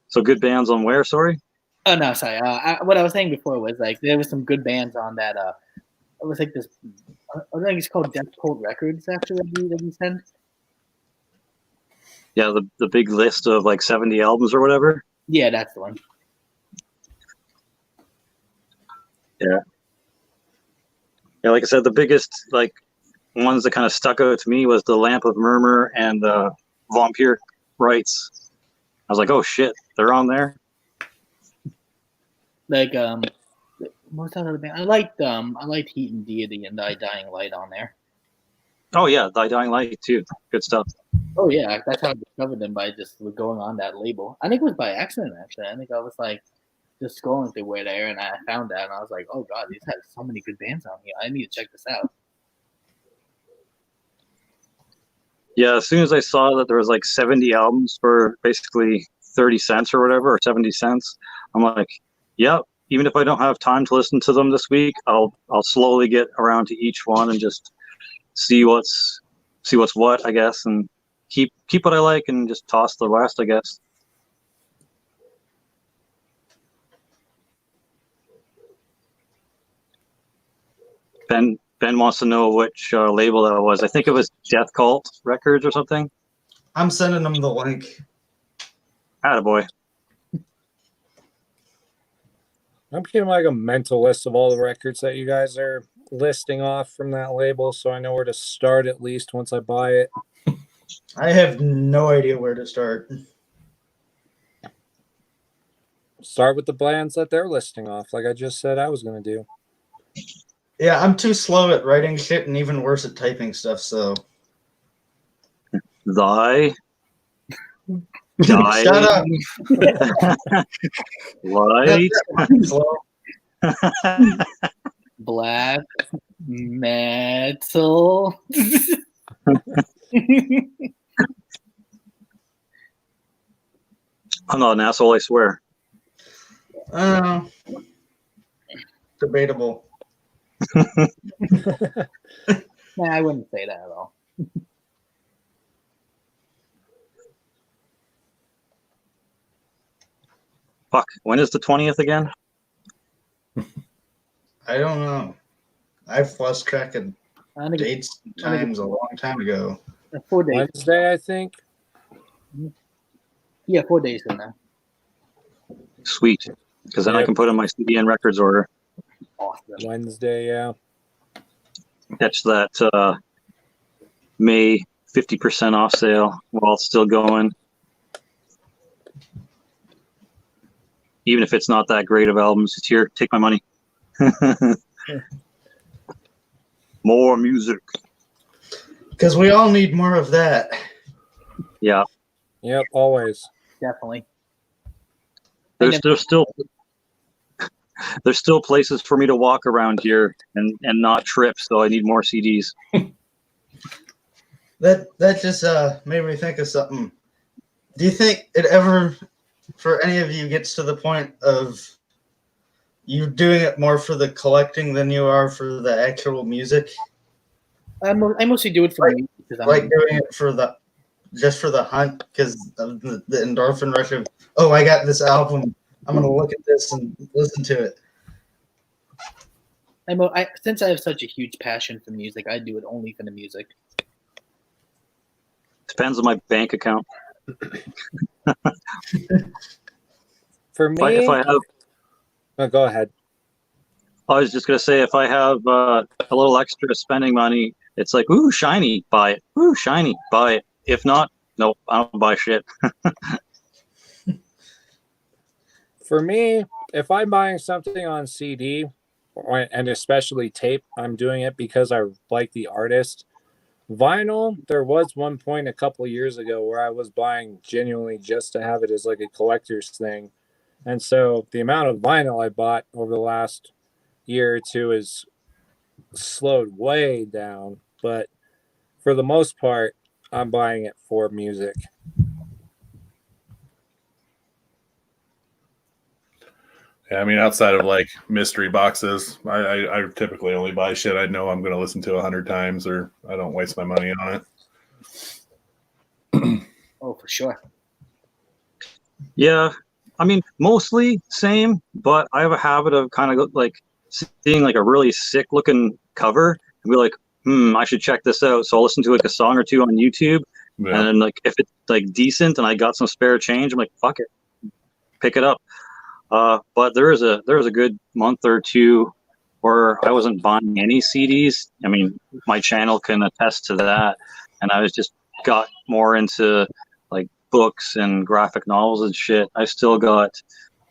So good bands on where? Sorry. Oh no, sorry. What I was saying before was like there was some good bands on that. It was like this. I think it's called Death Cult Records. Actually, that you sent. Yeah, the big list of like 70 albums or whatever. Yeah, that's the one. Yeah. Yeah, like I said, the biggest like ones that kind of stuck out to me was the Lamp of Murmur and the Vampire Rites. I was like, oh shit, they're on there. Like what's that other band? I liked Heat and Deity and Thy Dying Light on there. Oh yeah, Thy Dying Light too. Good stuff. Oh yeah, that's how I discovered them, by just going on that label. I think it was by accident actually. I think I was like just scrolling through where there and I found that and I was like, oh god, these have so many good bands on here. I need to check this out. Yeah, as soon as I saw that there was like 70 albums for basically 30 cents or whatever, or 70 cents. I'm like, yep. Even if I don't have time to listen to them this week, I'll slowly get around to each one and just see what's what, I guess, and keep what I like and just toss the rest, I guess. Ben wants to know which label that was. I think it was Death Cult Records or something. I'm sending them the link. Attaboy. I'm keeping like a mental list of all the records that you guys are listing off from that label, so I know where to start at least once I buy it. I have no idea where to start. Start with the bands that they're listing off, like I just said I was going to do. Yeah, I'm too slow at writing shit and even worse at typing stuff, so. Die. Shut up. Light. Black metal. I'm not an asshole, I swear. Debatable. Nah, I wouldn't say that at all. Fuck, when is the 20th again? I don't know. I've lost track of dates and times a long time ago. 4 days. Wednesday, I think. Yeah, 4 days from now. Sweet. Because then I can put in my CDN records order. Awesome. Wednesday, yeah. Catch that May 50% off sale while it's still going. Even if it's not that great of albums, it's here. Take my money. More music. Because we all need more of that. Yeah. Yep, always. Definitely. There's still places for me to walk around here and not trip, so I need more CDs. That just made me think of something. Do you think it ever, for any of you, gets to the point of you doing it more for the collecting than you are for the actual music? I mostly do it for me because I'm like doing it for just for the hunt because of the endorphin rush of, oh, I got this album, I'm gonna look at this and listen to it. Since I have such a huge passion for music, I do it only for the music. Depends on my bank account. For me, if I have, oh, go ahead. I was just gonna say, if I have a little extra spending money, it's like, ooh, shiny, buy it. Ooh, shiny, buy it. If not, nope, I don't buy shit. For me, if I'm buying something on CD, and especially tape, I'm doing it because I like the artist. Vinyl, there was one point a couple years ago where I was buying genuinely just to have it as like a collector's thing. And so the amount of vinyl I bought over the last year or two is slowed way down. But for the most part, I'm buying it for music. Yeah, I mean, outside of like mystery boxes, I typically only buy shit I know I'm going to listen to 100 times, or I don't waste my money on it. Oh, for sure. Yeah, I mean, mostly same, but I have a habit of kind of like seeing like a really sick looking cover and be like, I should check this out. So I'll listen to like a song or two on YouTube, and then like if it's like decent and I got some spare change, I'm like, fuck it, pick it up. But there was a good month or two where I wasn't buying any CDs. I mean, my channel can attest to that, and I was just got more into like books and graphic novels and shit. I still got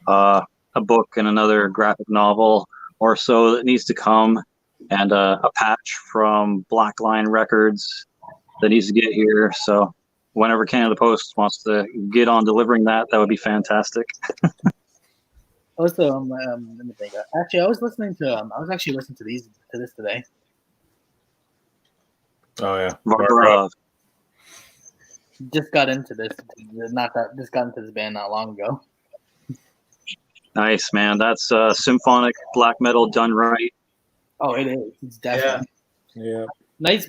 a book and another graphic novel or so that needs to come, and a patch from Blackline Records that needs to get here. So whenever Canada Post wants to get on delivering that would be fantastic. Also, let me think. Actually, I was actually listening to this today. Oh yeah, Varvarov. Just got into this. Just got into this band not long ago. Nice, man. That's symphonic black metal done right. Oh, it is. It's definitely Yeah. nice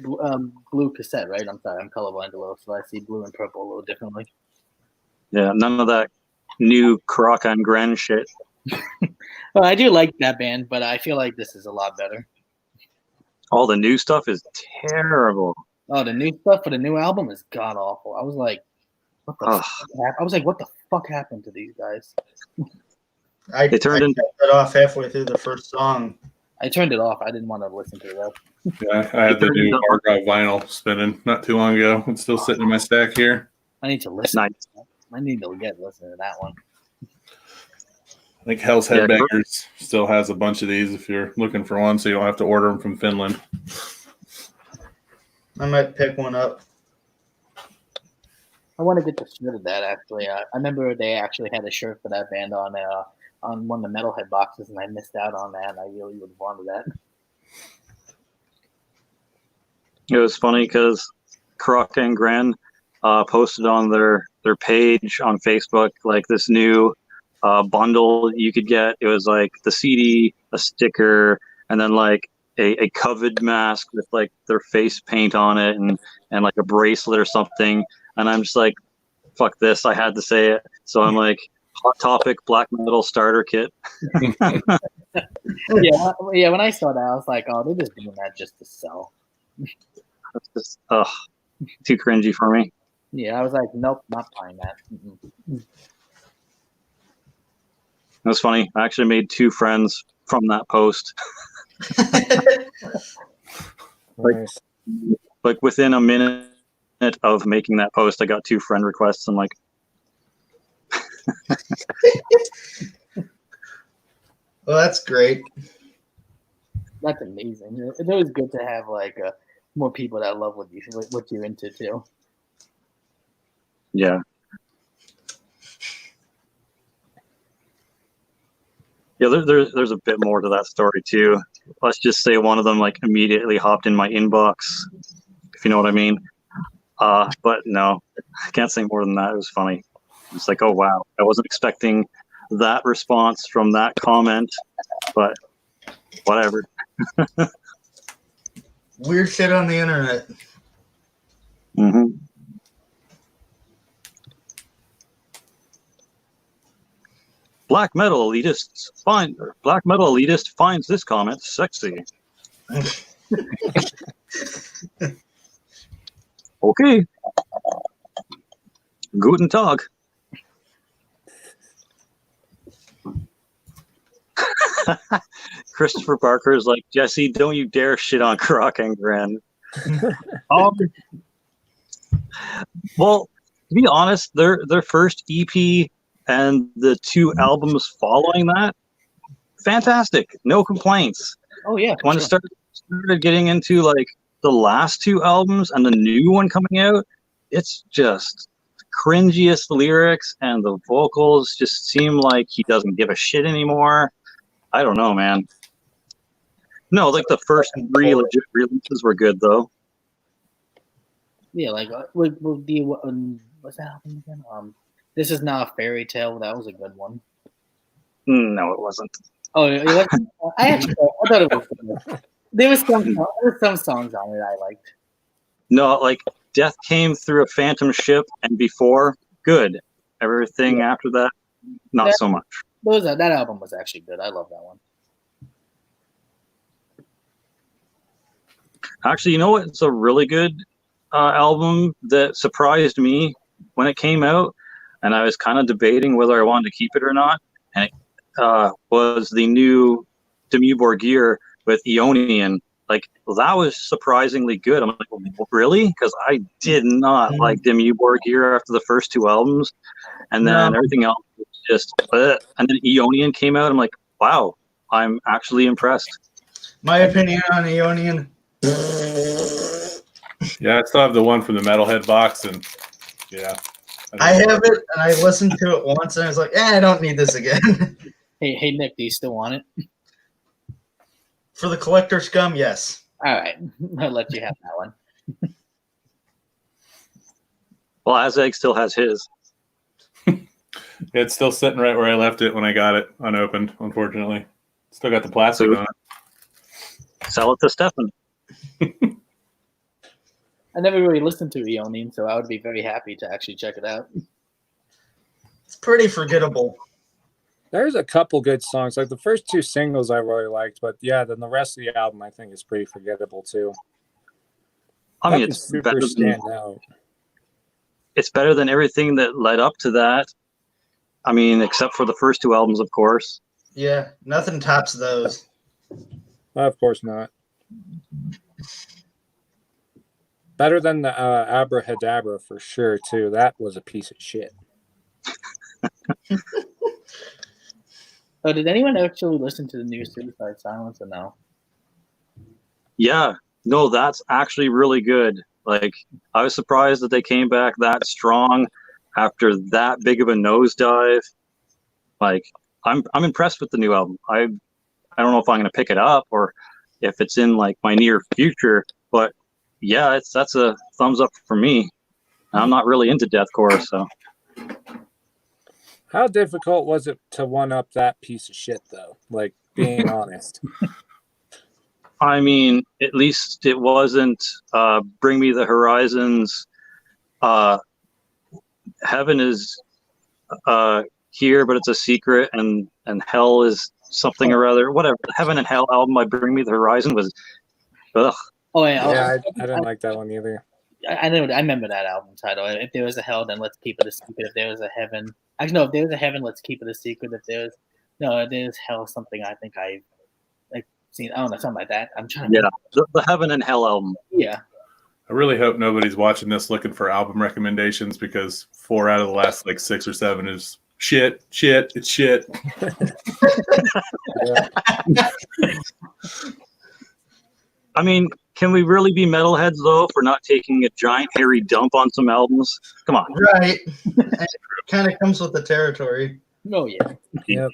blue cassette, right? I'm sorry, I'm colorblind a little, so I see blue and purple a little differently. Yeah, none of that new Croc and Gren shit. Well, I do like that band, but I feel like this is a lot better. All the new stuff is terrible. Oh, the new stuff for the new album is god awful. I was like, what the Ugh. I was like, what the fuck happened to these guys? I They turned into cut it off halfway through the first song. I turned it off. I didn't want to listen to the rest. Yeah, I had the new hard rock vinyl spinning not too long ago. It's still sitting in my stack here. I need to listen. nice. I need to listen to that one. I think Hell's Headbangers still has a bunch of these if you're looking for one, so you don't have to order them from Finland. I might pick one up. I want to get the shirt of that, actually. I remember they actually had a shirt for that band on one of the Metalhead boxes, and I missed out on that, and I really would have wanted that. It was funny because Croc and Gren posted on their page on Facebook like this new bundle you could get. It was like the CD, a sticker, and then like a COVID mask with like their face paint on it and like a bracelet or something. And I'm just like, fuck this, I had to say it. So I'm like, Hot Topic black metal starter kit. yeah, when I saw that, I was like, oh, they're just doing that just to sell. That's just too cringy for me. Yeah, I was like, nope, not buying that. It was funny. I actually made 2 friends from that post. Nice. Like within a minute of making that post, I got 2 friend requests. I'm like, Well, that's great. That's amazing. It's always good to have like more people that love what you're into too. yeah. Yeah, there's a bit more to that story too. Let's just say one of them like immediately hopped in my inbox, if you know what I mean. But no, I can't say more than that. It was funny. It's like, oh wow, I wasn't expecting that response from that comment, but whatever. Weird shit on the internet. Mm-hmm. Black metal elitist finds this comment sexy. Okay. Guten Tag. Christopher Barker is like, Jesse, don't you dare shit on Croc and Gren. Well, to be honest, their first EP and the 2 albums following that, fantastic. No complaints. Oh yeah. When it started getting into like the last 2 albums and the new one coming out, it's just cringiest lyrics and the vocals just seem like he doesn't give a shit anymore. I don't know, man. No, like the first 3 legit releases were good though. Yeah, like would be what's that album again? This Is Not a Fairy Tale. That was a good one. No, it wasn't. Oh, it wasn't. I thought it was good. There was some songs on it I liked. No, like Death Came Through a Phantom Ship and Before, good. Everything after that, not so much. That album was actually good. I love that one. Actually, you know what? It's a really good album that surprised me when it came out, and I was kind of debating whether I wanted to keep it or not. And it was the new Dimmu Borgir with Ionian. Like, that was surprisingly good. I'm like, well, really? Because I did not like Dimmu Borgir after the first 2 albums, and then everything else was just. And then Ionian came out. I'm like, wow, I'm actually impressed. My opinion on Ionian. Yeah, I still have the one from the Metalhead box, and yeah. I have it, and I listened to it once, and I was like, I don't need this again. Hey, Nick, do you still want it? For the collector scum, yes. All right, I'll let you have that one. Well, Azeg still has his. It's still sitting right where I left it when I got it unopened, unfortunately. Still got the plastic on it. Sell it to Stefan. I never really listened to Eonian, so I would be very happy to actually check it out. It's pretty forgettable. There's a couple good songs. Like the first 2 singles I really liked, but yeah, then the rest of the album I think is pretty forgettable too. I mean, Nothing it's super better stand out. It's better than everything that led up to that. I mean, except for the first 2 albums, of course. Yeah, nothing tops those. Of course not. Better than the Abrahadabra for sure too. That was a piece of shit. Oh, did anyone actually listen to the new Suicide Silence or no? Yeah, no, that's actually really good. Like, I was surprised that they came back that strong after that big of a nosedive. Like, I'm impressed with the new album. I don't know if I'm going to pick it up or if it's in like my near future, but yeah, that's a thumbs up for me. I'm not really into deathcore, so. How difficult was it to one up that piece of shit though? Like, being honest. I mean, at least it wasn't Bring Me the Horizons. Heaven is here, but it's a secret, and Hell is something or other. Whatever. The Heaven and Hell album by Bring Me the Horizon was, ugh. Oh yeah, Yeah, I didn't like that one either. I know. I remember that album title. If there was a hell, then let's keep it a secret. If there was a heaven, actually no. If there was a heaven, let's keep it a secret. If there's hell, something I think I like seen. I don't know, something like that. I'm trying. Yeah, the Heaven and Hell album. Yeah. I really hope nobody's watching this looking for album recommendations, because 4 out of the last like 6 or 7 is shit. It's shit. I mean, can we really be metalheads though for not taking a giant hairy dump on some albums? Come on. Right. It kind of comes with the territory. Oh yeah. Yep.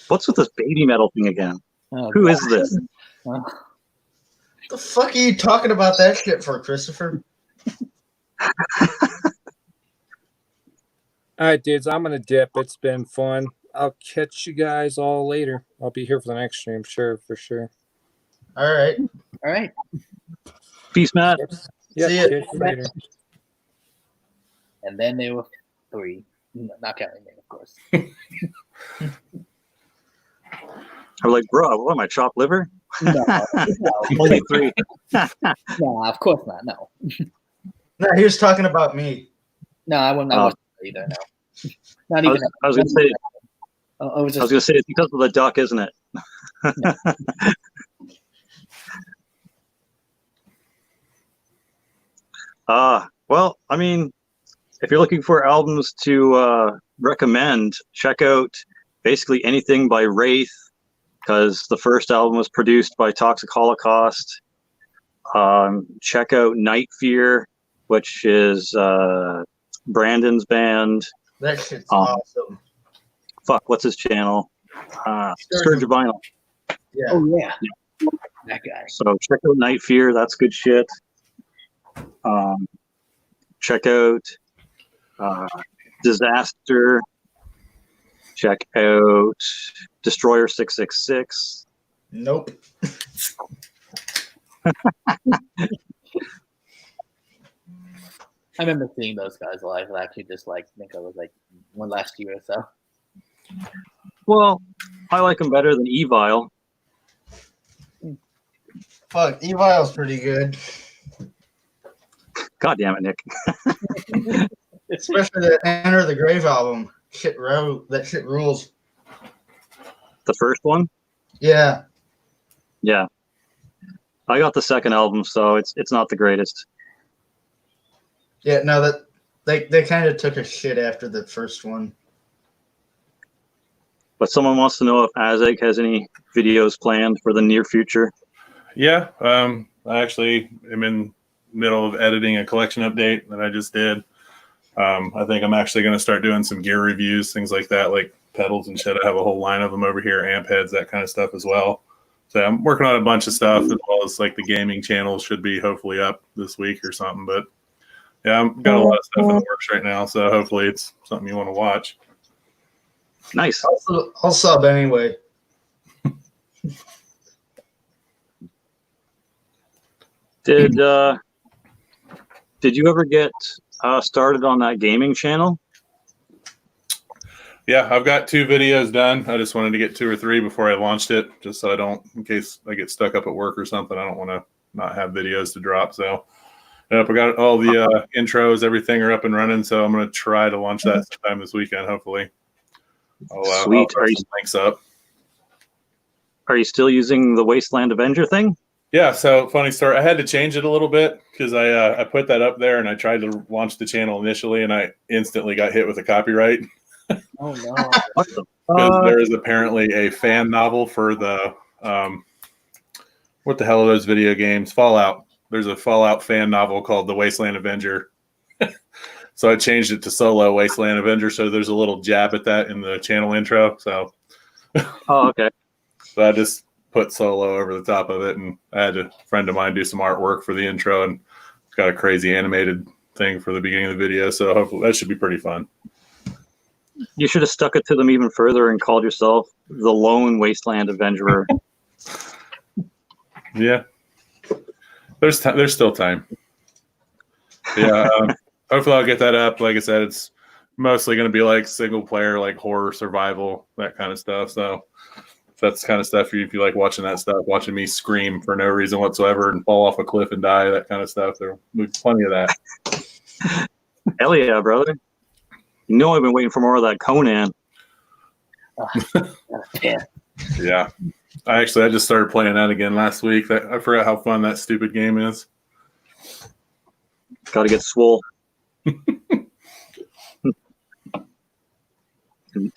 What's with this baby metal thing again? Oh, Who is this? The fuck are you talking about that shit for, Christopher? All right, dudes, I'm going to dip. It's been fun. I'll catch you guys all later. I'll be here for the next stream, for sure. All right. All right. Peace, Matt. Yep, See ya. catch you later. And then there were 3, not counting me, of course. I'm like, bro, what am I, chopped liver? No, Only 3. no, of course not. No, No, he was talking about me. no, I wouldn't either. No, not even. I was gonna say. I was I was gonna say it's because of the duck, isn't it? Well, I mean, if you're looking for albums to recommend, check out basically anything by Wraith, because the first album was produced by Toxic Holocaust. Check out Night Fear, which is Brandon's band. That shit's awesome. Fuck, what's his channel? Scourge of Vinyl. Yeah. Oh yeah, that guy. So check out Night Fear. That's good shit. Check out Disaster. Check out Destroyer 666. Nope. I remember seeing those guys live. I actually just I think I was one last year or so. Well, I like them better than Evil. Fuck, Evil's pretty good. God damn it, Nick. Especially the Enter the Grave album. That shit rules. The first one? Yeah. Yeah. I got the second album, so it's not the greatest. Yeah, no, that they kind of took a shit after the first one. But someone wants to know if Azeg has any videos planned for the near future. Yeah, I actually am in the middle of editing a collection update that I just did. I think I'm actually going to start doing some gear reviews, things like that, like pedals and shit. I have a whole line of them over here, amp heads, that kind of stuff as well. So I'm working on a bunch of stuff, as well as like the gaming channel should be hopefully up this week or something. But yeah, I've got a lot of stuff in the works right now, so hopefully it's something you want to watch. Nice. I'll sub anyway. Did you ever get started on that gaming channel? Yeah, I've got 2 videos done. I just wanted to get 2 or 3 before I launched it, just so I don't, in case I get stuck up at work or something, I don't want to not have videos to drop. So, yep, I got all the intros, everything are up and running. So I'm going to try to launch that sometime this weekend, hopefully. Sweet. I'll some links up. Are you still using the Wasteland Avenger thing? Yeah, so funny story. I had to change it a little bit because I put that up there and I tried to launch the channel initially and I instantly got hit with a copyright. Oh no! Because there is apparently a fan novel for the what the hell are those video games? Fallout. There's a Fallout fan novel called The Wasteland Avenger. So I changed it to Solo Wasteland Avenger. So there's a little jab at that in the channel intro. So Oh, okay. So I just put Solo over the top of it, and I had a friend of mine do some artwork for the intro, and it's got a crazy animated thing for the beginning of the video. So hopefully that should be pretty fun. You should have stuck it to them even further and called yourself the Lone Wasteland Avenger. Yeah, there's still time. Yeah, hopefully I'll get that up. Like I said, it's mostly going to be like single player, like horror, survival, that kind of stuff. So if that's the kind of stuff if you like watching that stuff, watching me scream for no reason whatsoever and fall off a cliff and die, that kind of stuff, there'll be plenty of that. Hell yeah, brother. You know I've been waiting for more of that Conan. Yeah. I just started playing that again last week. I forgot how fun that stupid game is. Got to get swole.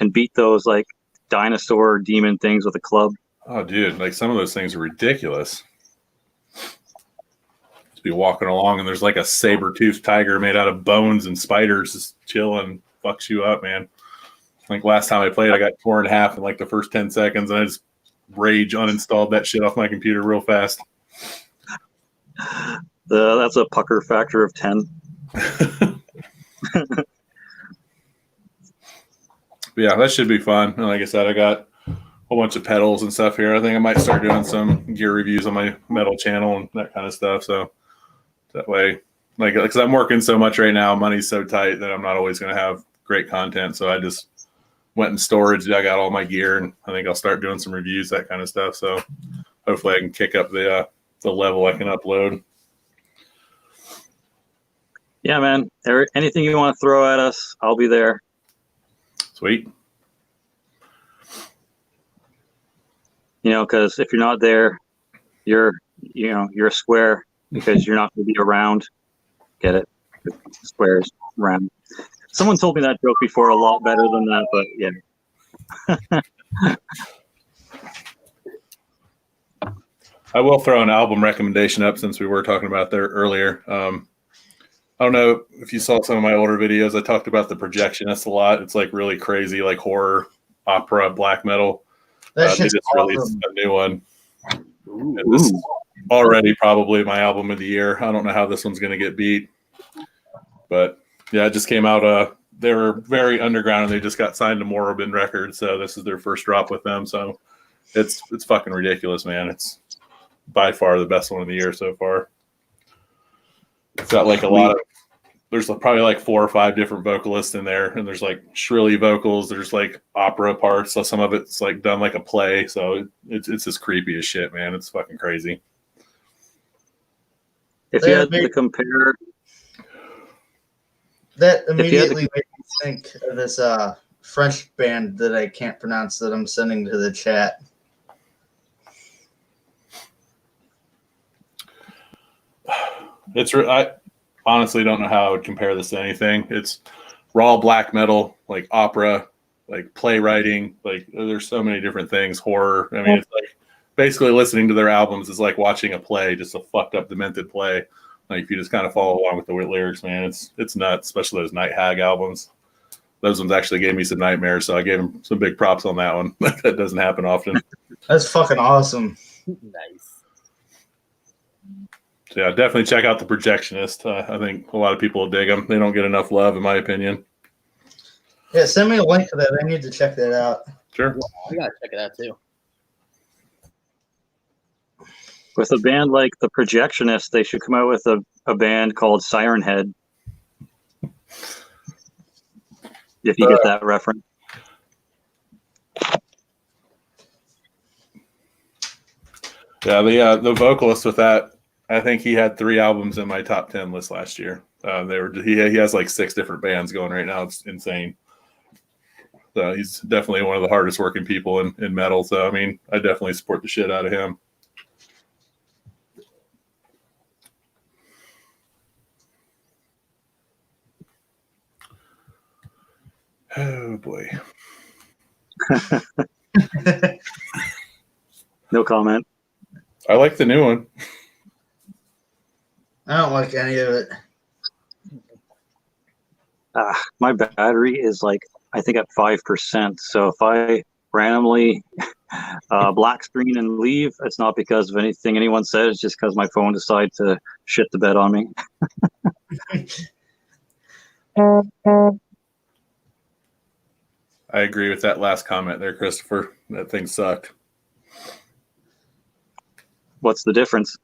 and beat those like dinosaur demon things with a club. Oh, dude. Like some of those things are ridiculous. Just be walking along and there's like a saber-toothed tiger made out of bones and spiders just chilling. Fucks you up, man. Like last time I played, I got torn in half in like the first 10 seconds, and I just rage uninstalled that shit off my computer real fast. That's a pucker factor of 10. Yeah, that should be fun. And like I said, I got a whole bunch of pedals and stuff here. I think I might start doing some gear reviews on my metal channel and that kind of stuff. So that way, like, because I'm working so much right now, money's so tight that I'm not always going to have great content. So I just went in storage, dug out all my gear, and I think I'll start doing some reviews, that kind of stuff. So hopefully I can kick up the level I can upload. Yeah, man. Anything you want to throw at us, I'll be there. Sweet. You know, because if you're not there, you're a square because you're not going to be around. Get it? Squares round. Someone told me that joke before a lot better than that, but yeah. I will throw an album recommendation up since we were talking about there earlier. I don't know if you saw some of my older videos. I talked about The Projectionist a lot. It's like really crazy, like horror, opera, black metal. They just released a new one. And this is already probably my album of the year. I don't know how this one's going to get beat. But yeah, it just came out. They were very underground and they just got signed to Morrowind Records. So this is their first drop with them. So it's fucking ridiculous, man. It's by far the best one of the year so far. It's got like there's probably like 4 or 5 different vocalists in there, and there's like shrilly vocals. There's like opera parts. So some of it's like done like a play. So it's just creepy as shit, man. It's fucking crazy. If you had to compare, that immediately made me think of this French band that I can't pronounce that I'm sending to the chat. I honestly don't know how I would compare this to anything. It's raw black metal, like opera, like playwriting. Like there's so many different things. Horror. I mean, it's like basically listening to their albums is like watching a play, just a fucked up, demented play. Like if you just kind of follow along with the lyrics, man, it's nuts. Especially those Night Hag albums. those ones actually gave me some nightmares. So I gave him some big props on that one. That doesn't happen often. That's fucking awesome. Nice. So yeah, definitely check out The Projectionist. I think a lot of people will dig them. They don't get enough love, in my opinion. Yeah, send me a link to that. I need to check that out. Sure. Yeah, I gotta check it out too. With a band like The Projectionist, they should come out with a band called Siren Head. If you get that reference. Yeah, the vocalist with that, I think he had 3 albums in my top 10 list last year. He has like 6 different bands going right now. It's insane. So he's definitely one of the hardest working people in metal. So I mean, I definitely support the shit out of him. Oh boy. No comment. I like the new one. I don't like any of it. My battery is like, I think at 5%. So if I randomly black screen and leave, it's not because of anything anyone said. It's just because my phone decided to shit the bed on me. I agree with that last comment there, Christopher. That thing sucked. What's the difference?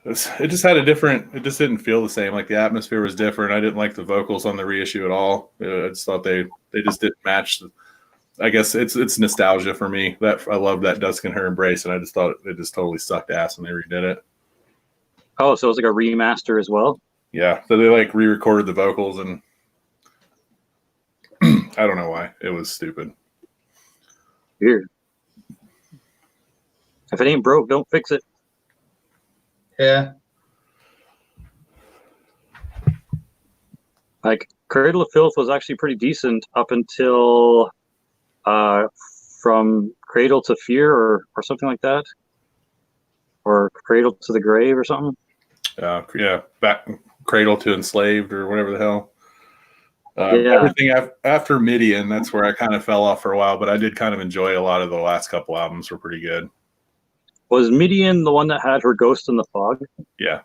It just had a different. It just didn't feel the same. Like the atmosphere was different. I didn't like the vocals on the reissue at all. I just thought they just didn't match. I guess it's nostalgia for me. That I love that Dusk and Her Embrace, and I just thought it just totally sucked ass when they redid it. Oh, so it's like a remaster as well? Yeah, so they like re-recorded the vocals, and I don't know why. It was stupid. Weird. If it ain't broke, don't fix it. Yeah. Like Cradle of Filth was actually pretty decent up until From Cradle to Fear or something like that, or Cradle to the Grave or something. Yeah, back Cradle to Enslaved or whatever the hell. Yeah. Everything after Midian, that's where I kind of fell off for a while, but I did kind of enjoy a lot of the last couple albums. Were pretty good. Was Midian the one that had Her Ghost in the Fog? Yeah.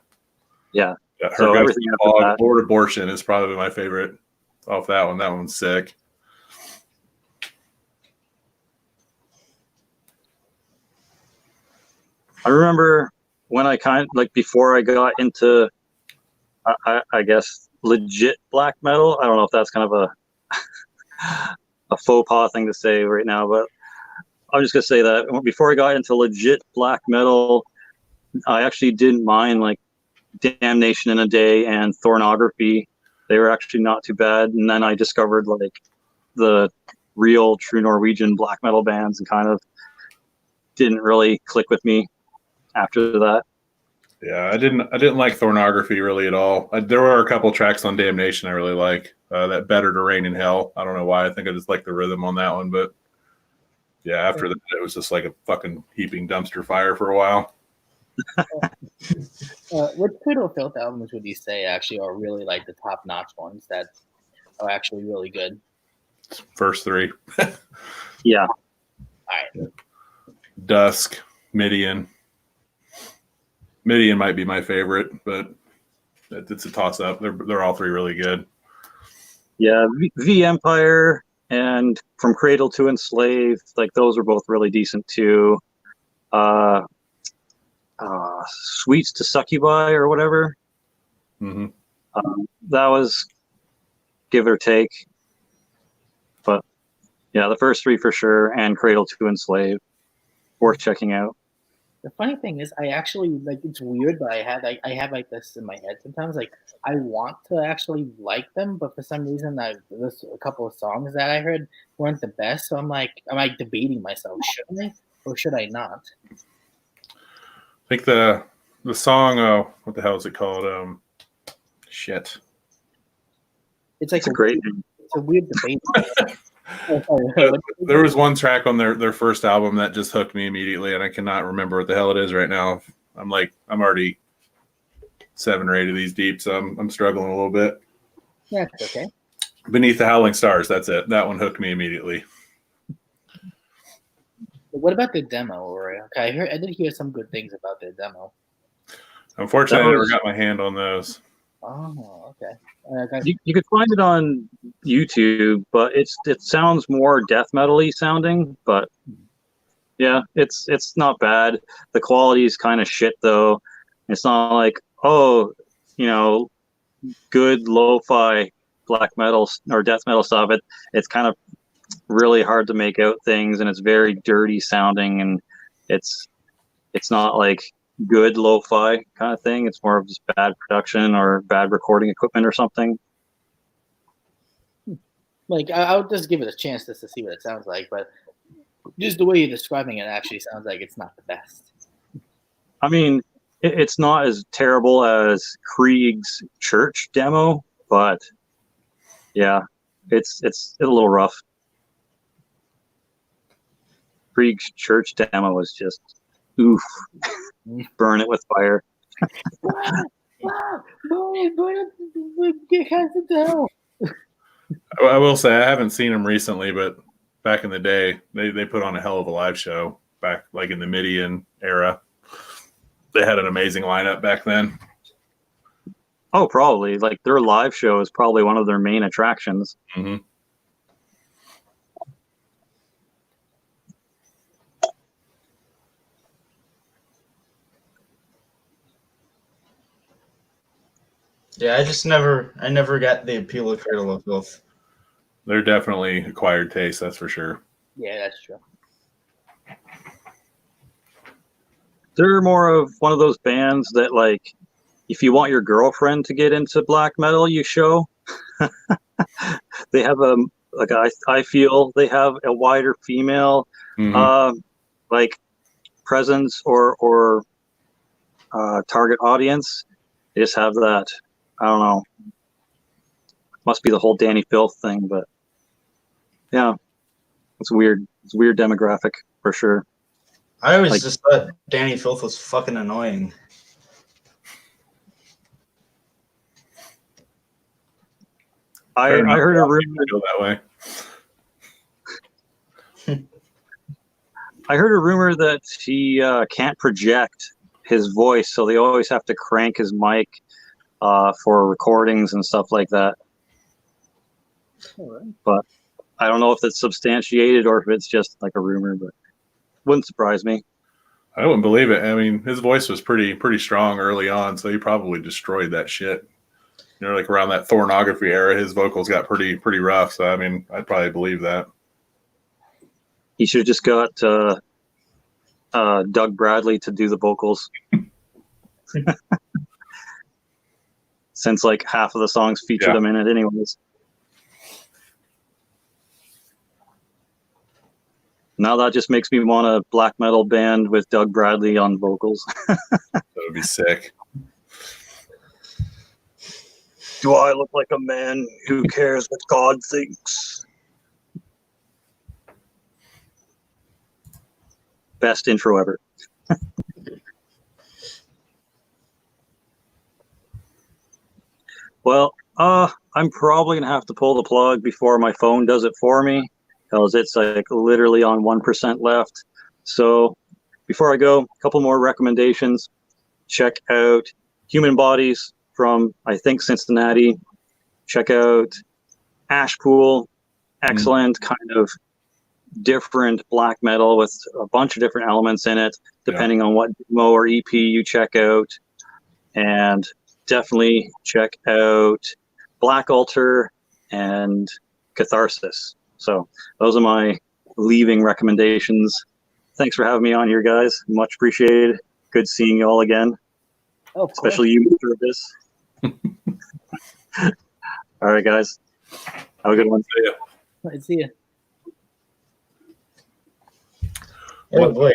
Yeah. Her So Ghost everything in the after Fog, that. Lord Abortion is probably my favorite off that one. That one's sick. I remember when I before I got into, I guess, legit black metal. I don't know if that's kind of a faux pas thing to say right now, but I'm just going to say that before I got into legit black metal, I actually didn't mind like Damnation in a Day and Thornography. They were actually not too bad. And then I discovered like the real true Norwegian black metal bands and kind of didn't really click with me after that. Yeah, I didn't like Thornography really at all. There were a couple tracks on Damnation I really like. That Better to Rain in Hell. I don't know why. I think I just like the rhythm on that one, but yeah, after that it was just like a fucking heaping dumpster fire for a while. What Cradle of Filth albums would you say actually are really like the top notch ones that are actually really good? First 3. Yeah. All right. Dusk, Midian. Midian might be my favorite, but it's a toss up. They're all 3 really good. Yeah, V Empire and From Cradle to Enslaved, like those are both really decent too. Sweets to Succubi or whatever. Mm-hmm. That was give or take. But yeah, the first 3 for sure, and Cradle to Enslave, worth checking out. The funny thing is, I actually like. It's weird, but I have like this in my head sometimes. Like, I want to actually like them, but for some reason, there's a couple of songs that I heard weren't the best. So I'm like debating myself: should I or should I not? I think the song. Oh, what the hell is it called? Shit. It's like It's a great name. It's a weird debate. There was one track on their first album that just hooked me immediately, and I cannot remember what the hell it is right now. I'm already 7 or 8 of these deep, so I'm struggling a little bit. Yeah, it's okay. Beneath the Howling Stars. That's it. That one hooked me immediately. What about the demo, Rory? Okay, I did hear some good things about the demo. Unfortunately, I never got my hand on those. Oh, okay. You could find it on YouTube, but it sounds more death metal-y sounding. But yeah, it's not bad. The quality is kind of shit though. It's not like good lo-fi black metal or death metal stuff. It's kind of really hard to make out things, and it's very dirty sounding, and it's not like good lo-fi kind of thing. It's more of just bad production or bad recording equipment or something. Like I'll just give it a chance just to see what it sounds like, but just the way you're describing it actually sounds like it's not the best. I mean, it's not as terrible as Krieg's Church demo, but yeah, it's a little rough. Krieg's Church demo was just oof. Burn it with fire. Burn it, get cast into hell. I will say I haven't seen them recently, but back in the day, they put on a hell of a live show back like in the Midian era. They had an amazing lineup back then. Oh, probably. Like their live show is probably one of their main attractions. Mm-hmm. Yeah, I never got the appeal of Cradle of Filth. They're definitely acquired taste, that's for sure. Yeah, that's true. They're more of one of those bands that, like, if you want your girlfriend to get into black metal, you show. They have I feel they have a wider female like presence or target audience. They just have that. I don't know. Must be the whole Danny Filth thing, but yeah, it's weird. It's a weird demographic for sure. I always just thought Danny Filth was fucking annoying. I heard a rumor that way. I heard a rumor that he can't project his voice, so they always have to crank his mic for recordings and stuff like that. All right. But I don't know if it's substantiated or if it's just like a rumor, but wouldn't surprise me. I wouldn't believe it. I mean, his voice was pretty strong early on, so he probably destroyed that shit. You know, like around that Thornography era, his vocals got pretty rough. So I mean, I'd probably believe that. He should have just got Doug Bradley to do the vocals. Since like half of the songs featured him in it anyways. Now that just makes me want a black metal band with Doug Bradley on vocals. That would be sick. Do I look like a man who cares what God thinks? Best intro ever. Well, I'm probably going to have to pull the plug before my phone does it for me, because it's like literally on 1% left. So before I go, a couple more recommendations. Check out Human Bodies from, I think, Cincinnati. Check out Ashpool. Excellent kind of different black metal with a bunch of different elements in it, depending on what demo or EP you check out. And definitely check out Black Altar and Catharsis. So those are my leaving recommendations. Thanks for having me on here, guys. Much appreciated. Good seeing you all again. Oh, especially you, Mr. Abyss. All right, guys. Have a good one. See ya. All right, see ya. Oh boy.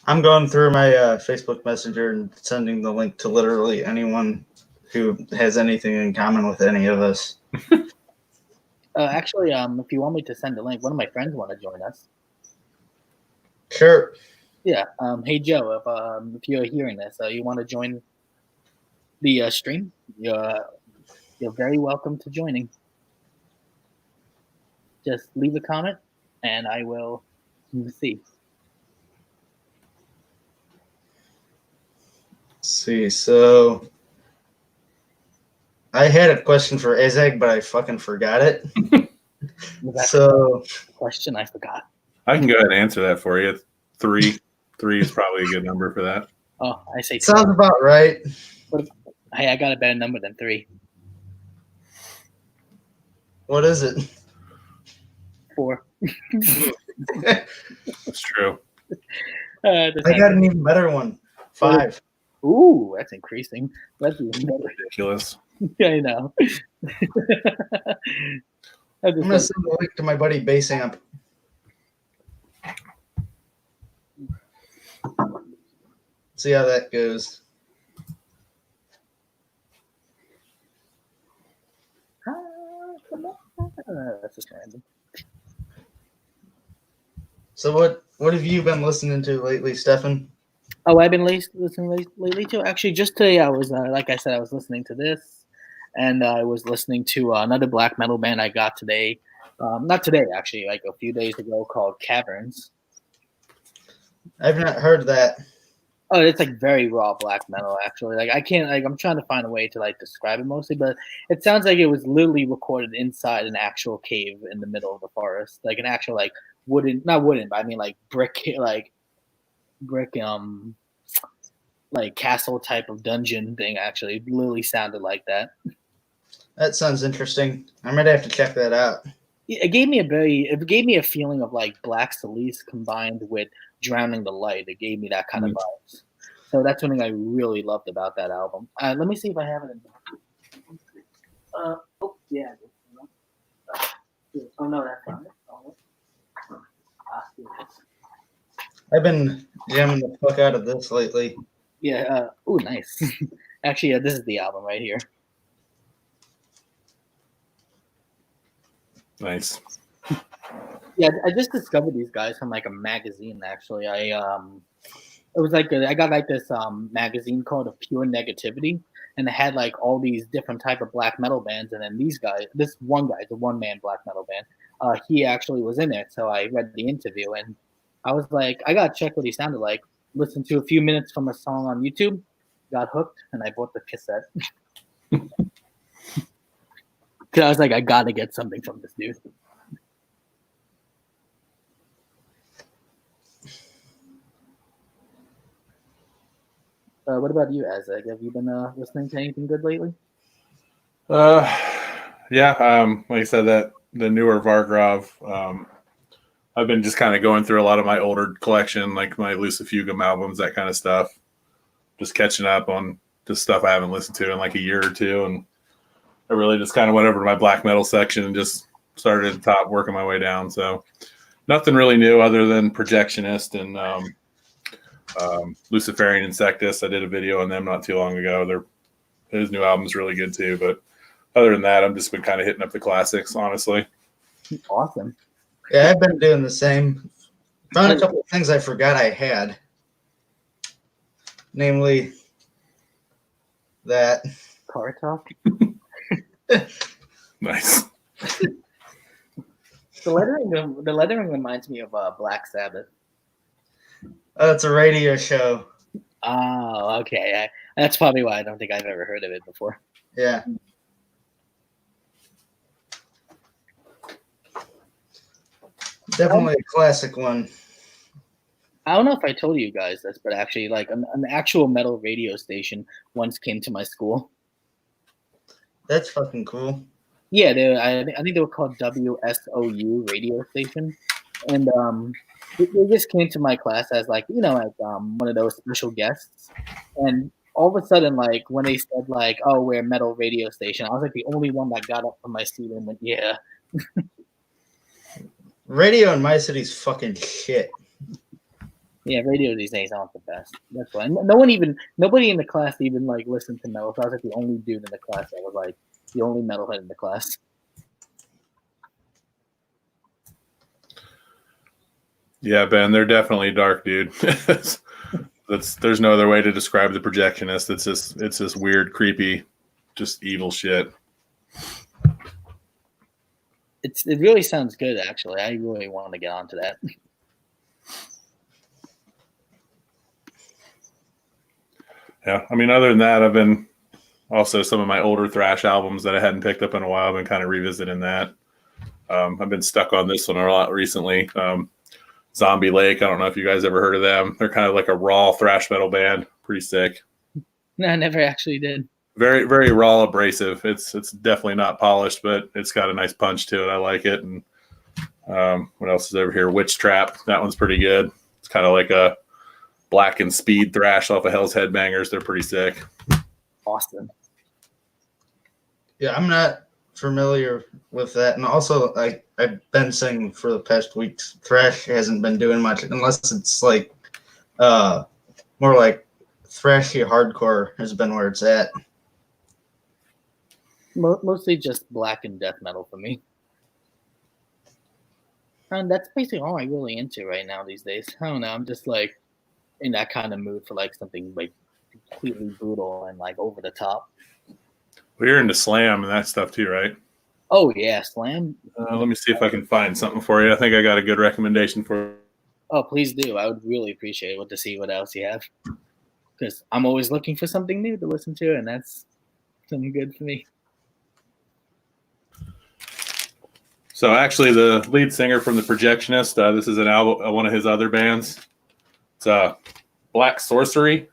I'm going through my Facebook Messenger and sending the link to literally anyone who has anything in common with any of us. Actually, if you want me to send a link, one of my friends want to join us. Sure. Yeah. Hey Joe, if you're hearing this, you want to join the stream? You're very welcome to joining. Just leave a comment, and I will see. Let's see, so I had a question for Ezek, but I fucking forgot it. So question I forgot. I can go ahead and answer that for you. 3 is probably a good number for that. Oh, I say sounds about right. Hey, I got a better number than 3. What is it? 4. That's true. I got an even better one. 5. Ooh, that's increasing. That's ridiculous. Yeah, I know. I'm gonna send a link to my buddy Bass Amp. See how that goes. That's just random. So what have you been listening to lately, Stefan? Oh, I've been listening lately too. Actually, just today I was, like I said, I was listening to this, and I was listening to another black metal band I got today. Not today, actually, like a few days ago, called Caverns. I've not heard that. Oh, it's like very raw black metal, actually. Like I can't, like I'm trying to find a way to like describe it mostly, but it sounds like it was literally recorded inside an actual cave in the middle of the forest, like an actual like wooden, not wooden, but I mean like brick, like like castle type of dungeon thing. Actually, it literally sounded like that. That sounds interesting. I might have to check that out. It gave me a feeling of like Black Celeste combined with Drowning the Light. It gave me that kind of vibes. So that's one thing I really loved about that album. Let me see if I have it in. Oh yeah. Oh no, that's not it. I've been jamming the fuck out of this lately. Yeah. Oh, nice. Actually, this is the album right here. Nice. Yeah, I just discovered these guys from like a magazine. Actually, it was like I got like this magazine called A Pure Negativity, and it had like all these different type of black metal bands, and then these guys, this one guy, the one man black metal band, he actually was in it. So I read the interview, and I was like, I gotta check what he sounded like. Listened to a few minutes from a song on YouTube, got hooked, and I bought the cassette. Cause I was like, I gotta get something from this dude. What about you, Azeg? Have you been listening to anything good lately? Yeah. Like I said, that the newer Vargrov. I've been just kind of going through a lot of my older collection, like my Lucifugum albums, that kind of stuff. Just catching up on just stuff I haven't listened to in like a year or two, and I really just kind of went over to my black metal section and just started at the top, working my way down. So nothing really new other than Projectionist and Luciferian Insectus. I did a video on them not too long ago. His new album's really good too. But other than that, I've just been kind of hitting up the classics, honestly. Awesome. Yeah, I've been doing the same. Found a couple of things I forgot I had. Namely, that. Car Talk. Nice. The lettering reminds me of Black Sabbath. Oh, it's a radio show. Oh, okay. That's probably why I don't think I've ever heard of it before. Yeah. Definitely a classic one. I don't know if I told you guys this, but actually, like an actual metal radio station once came to my school. That's fucking cool. Yeah, I think they were called WSOU radio station, and they just came to my class as like one of those special guests, and all of a sudden, like when they said like, "Oh, we're a metal radio station," I was like the only one that got up from my seat and went, "Yeah." Radio in my city's fucking shit. Yeah, radio these days aren't the best. That's why nobody in the class even like listened to metal. So I was like the only dude in the class that was like the only metalhead in the class. Yeah, Ben, they're definitely dark, dude. There's no other way to describe the projectionist. It's this weird, creepy, just evil shit. It really sounds good, actually. I really want to get onto that. Yeah, I mean, other than that, I've been also some of my older thrash albums that I hadn't picked up in a while. I've been kind of revisiting that. I've been stuck on this one a lot recently. Zombie Lake. I don't know if you guys ever heard of them. They're kind of like a raw thrash metal band. Pretty sick. No, I never actually did. Very, very raw, abrasive. It's definitely not polished, but it's got a nice punch to it. I like it. And what else is over here? Witch Trap. That one's pretty good. It's kind of like a black and speed thrash off of Hell's Headbangers. They're pretty sick. Awesome. Yeah, I'm not familiar with that. And also, I've been saying for the past weeks, thrash hasn't been doing much unless it's like more like thrashy hardcore has been where it's at. Mostly just black and death metal for me. And that's basically all I'm really into right now these days. I don't know. I'm just like in that kind of mood for like something like completely brutal and like over the top. Well, you're into slam and that stuff too, right? Oh yeah, slam. Let me see if I can find something for you. I think I got a good recommendation for you. Oh, please do. I would really appreciate it to see what else you have. Because I'm always looking for something new to listen to, and that's something good for me. So actually, the lead singer from The Projectionist, this is an album, one of his other bands. It's Black Sorcery,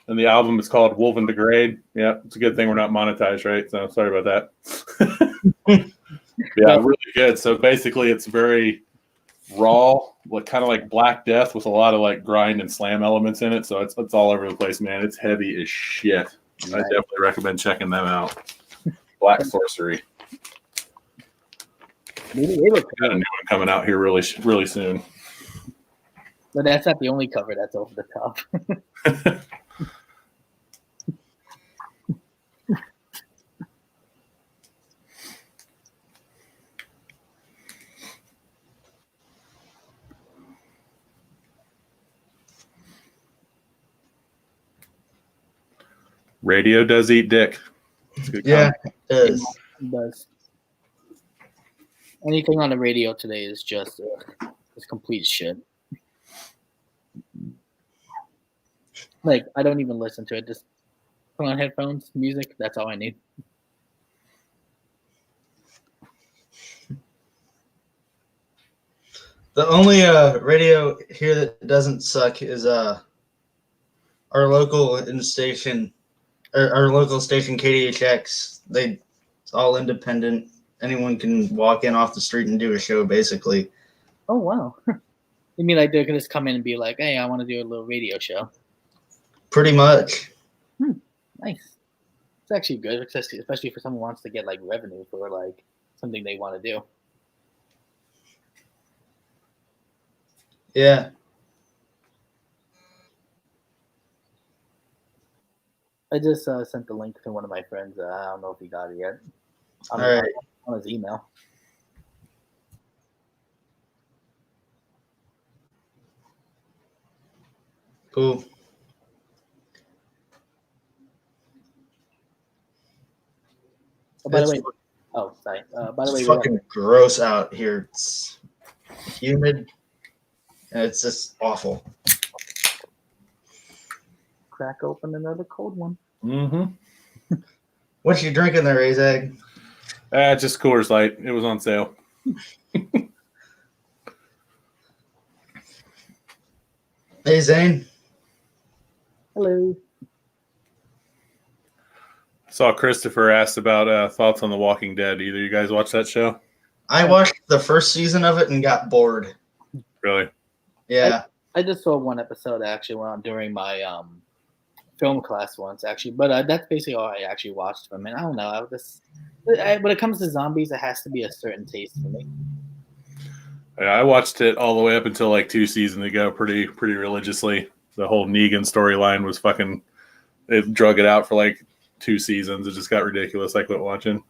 and the album is called Woven Degrade. Yeah, it's a good thing we're not monetized, right? So sorry about that. Yeah, really good. So basically, it's very raw, like kind of like Black Death with a lot of like grind and slam elements in it. So it's all over the place, man. It's heavy as shit. I definitely recommend checking them out. Black Sorcery. Maybe they look Got a new one coming out here really soon. But that's not the only cover that's over the top. Radio does eat dick. Yeah, it does. It does. Anything on the radio today is just complete shit. Like, I don't even listen to it. Just put on headphones, music. That's all I need. The only radio here that doesn't suck is our local station, our local station KDHX. It's all independent. Anyone can walk in off the street and do a show, basically. Oh wow! You mean like they can just come in and be like, "Hey, I want to do a little radio show." Pretty much. Nice. It's actually good, especially for someone who wants to get like revenue for like something they want to do. Yeah. I just sent the link to one of my friends. I don't know if he got it yet. All right. On his email. Cool. Oh, by the way, sorry. By the way, it's fucking gross out here. It's humid, and it's just awful. Crack open another cold one. Mm-hmm. What you drinking there, Azag? Just Coors Light. It was on sale. Hey, Zane. Hello. Saw Christopher asked about thoughts on The Walking Dead. Either you guys watch that show? I watched the first season of it and got bored. Really? Yeah. I just saw one episode actually during my film class once actually, but that's basically all I actually watched from it. I don't know. When it comes to zombies, it has to be a certain taste for me. Yeah, I watched it all the way up until like 2 seasons ago, pretty religiously. The whole Negan storyline was fucking. It drug it out for like 2 seasons. It just got ridiculous. I quit watching.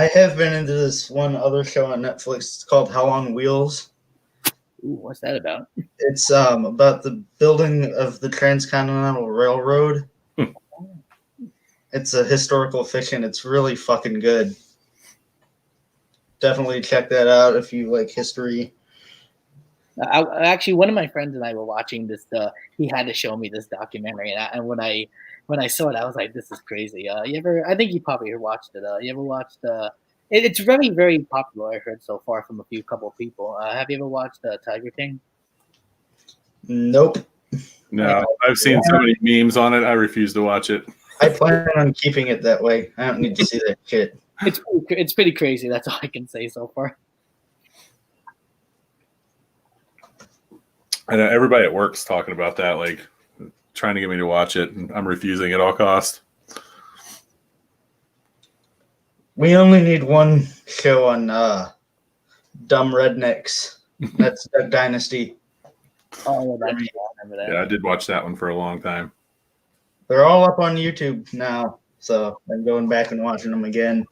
I have been into this one other show on Netflix. It's called Hell on Wheels. Ooh, what's that about? It's about the building of the Transcontinental Railroad. It's a historical fiction. It's really fucking good. Definitely check that out if you like history. Actually, one of my friends and I were watching this. He had to show me this documentary, and when I saw it, I was like, "This is crazy." You ever? I think you probably watched it. You ever watched? It's very, very popular. I heard so far from a couple of people. Have you ever watched Tiger King? Nope. No, I've seen so many memes on it. I refuse to watch it. I plan on keeping it that way. I don't need to see that shit. It's pretty crazy. That's all I can say so far. I know everybody at work's talking about that, like trying to get me to watch it, and I'm refusing at all costs. We only need one show on dumb rednecks. That's Duck Dynasty. Oh, yeah, I remember that. Yeah, I did watch that one for a long time. They're all up on YouTube now, so I'm going back and watching them again.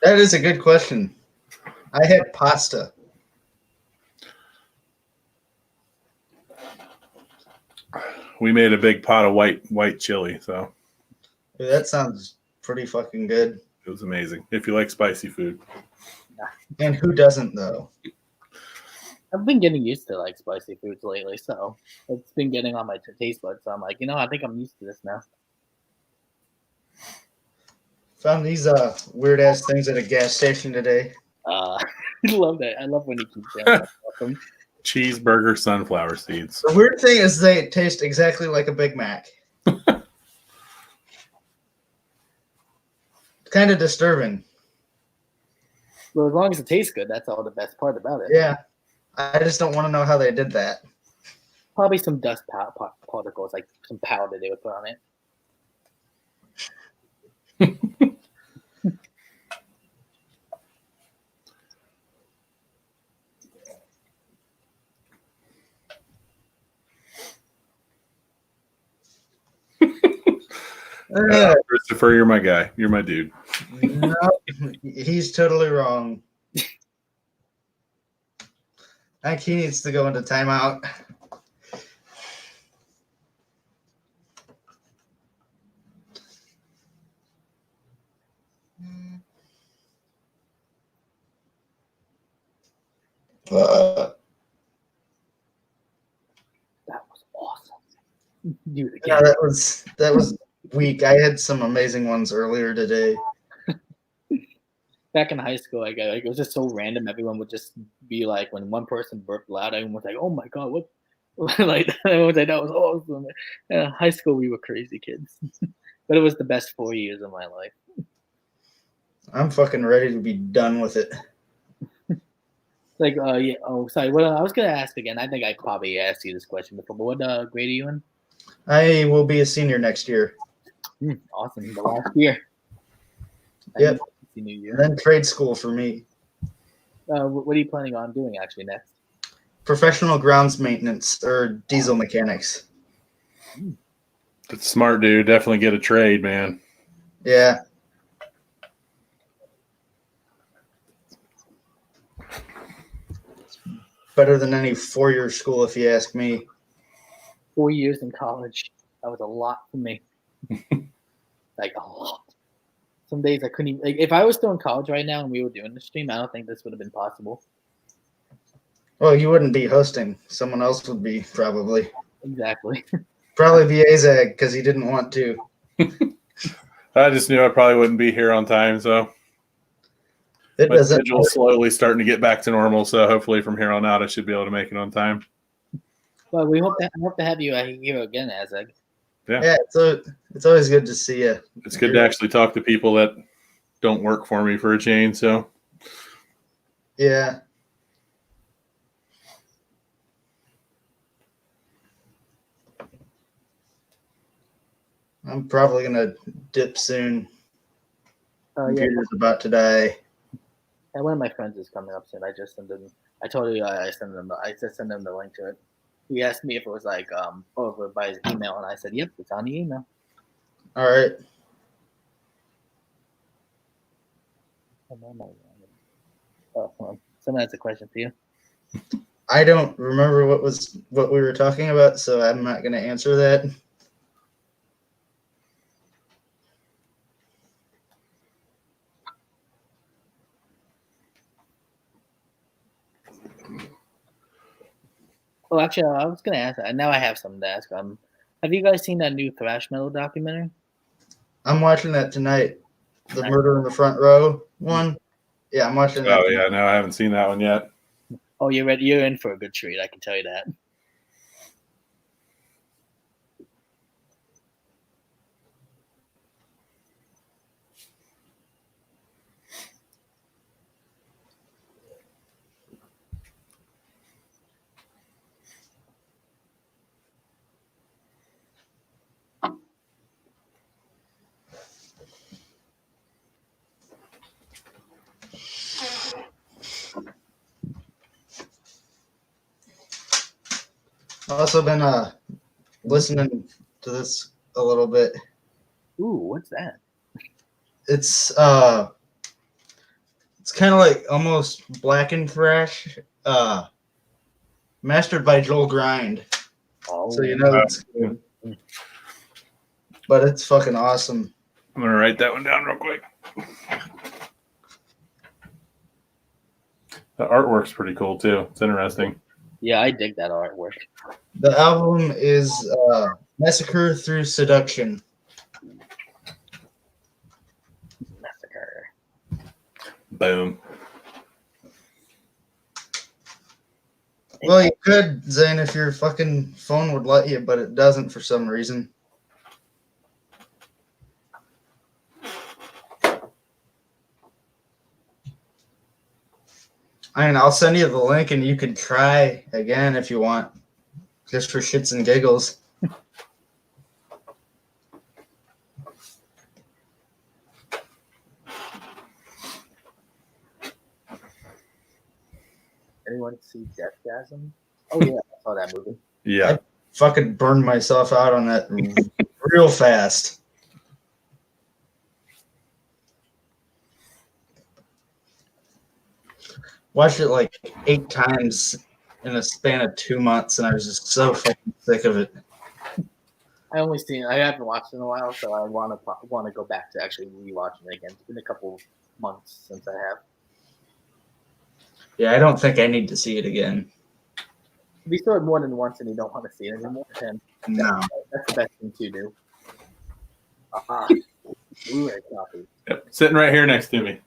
That is a good question. I had pasta. We made a big pot of white chili, so Dude, that sounds pretty fucking good. it was amazing. If you like spicy food. And who doesn't, though? I've been getting used to like spicy foods lately, so it's been getting on my taste buds. So I'm like, I think I'm used to this now. Found these weird ass things at a gas station today. I love that. I love when you keep saying that. Cheeseburger sunflower seeds. The weird thing is they taste exactly like a Big Mac. Kind of disturbing. Well, as long as it tastes good, that's all the best part about it. Yeah. I just don't want to know how they did that. Probably some dust particles, like some powder they would put on it. Christopher, you're my guy. You're my dude. No, he's totally wrong. I think he needs to go into timeout. That was awesome. Do it again. Yeah, that was weak. I had some amazing ones earlier today. Back in high school, like it was just so random. Everyone would just be like, when one person burped loud, everyone was like, "Oh my god, what?" Like everyone was like, "That was awesome." High school, we were crazy kids, but it was the best 4 years of my life. I'm fucking ready to be done with it. Like, yeah. Oh, sorry. What I was gonna ask again. I think I probably asked you this question before. But what grade are you in? I will be a senior next year. Awesome. The last year. Yep. New year. And then trade school for me. What are you planning on doing actually next? Professional grounds maintenance or diesel mechanics. That's smart, dude. Definitely get a trade, man. Yeah. Better than any 4-year school, if you ask me. 4 years in college. That was a lot for me. Like a lot. Some days I couldn't even, like, if I was still in college right now and we were doing the stream, I don't think this would have been possible. Well, you wouldn't be hosting. Someone else would be, probably. Exactly. Probably Viezag, because he didn't want to. I just knew I probably wouldn't be here on time, so It my doesn't. schedule's slowly starting to get back to normal. So hopefully from here on out, I should be able to make it on time. Well, we hope to have you here again, Azag. Yeah, so it's always good to see you. It's good to actually talk to people that don't work for me for a change. So yeah, I'm probably gonna dip soon. Yeah. Computer's about to die. And one of my friends is coming up soon. I just sent him. I told you I just sent him the link to it. He asked me if it was like over by his email, and I said, "Yep, it's on the email." All right. Oh, someone has a question for you. I don't remember what we were talking about, so I'm not gonna answer that. Well, actually, I was gonna ask. Now I have something to ask. Have you guys seen that new thrash metal documentary? I'm watching that tonight. The Murder in the Front Row one. Yeah, I'm watching that. Oh yeah, no, I haven't seen that one yet. Oh, you're ready. You're in for a good treat. I can tell you that. I've also been listening to this a little bit. Ooh, what's that? It's kind of like almost blackened thrash, mastered by Joel Grind. Oh, So you know it's good. But it's fucking awesome. I'm gonna write that one down real quick. The artwork's pretty cool too. It's interesting. yeah, I dig that artwork. The album is Massacre Through Seduction. Massacre. Boom. Well, you could, Zane, if your fucking phone would let you, but it doesn't for some reason. I mean, I'll send you the link and you could try again if you want, just for shits and giggles. Anyone see Deathgasm? Oh yeah, I saw that movie. Yeah. Fucking burned myself out on that real fast. Watched it like 8 times in a span of 2 months, and I was just so fucking sick of it. I haven't watched it in a while, so I want to go back to actually rewatching it again. It's been a couple months since I have. Yeah, I don't think I need to see it again. If you saw it more than once and you don't want to see it anymore, then No. that's the best thing to do. Blu-ray copy. Yep. Sitting right here next to me.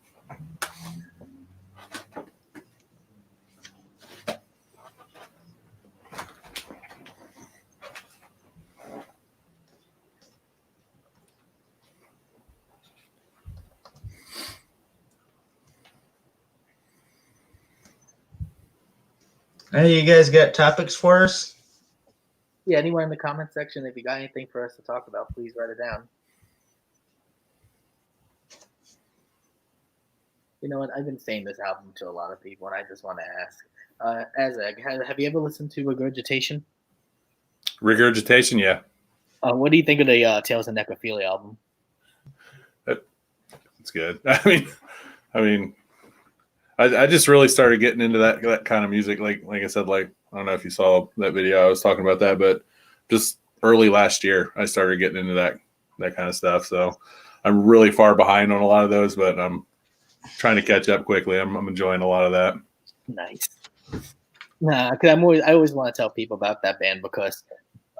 Hey, you guys got topics for us? Yeah, anywhere in the comment section, if you got anything for us to talk about, please write it down. You know what? I've been saying this album to a lot of people, and I just want to ask, have you ever listened to Regurgitation? Regurgitation, yeah. What do you think of the Tales of Necrophilia album? It's good. I mean, I just really started getting into that kind of music. Like I said, I don't know if you saw that video. I was talking about that, but just early last year, I started getting into that kind of stuff. So I'm really far behind on a lot of those, but I'm trying to catch up quickly. I'm enjoying a lot of that. Nice. Nah, because I always want to tell people about that band because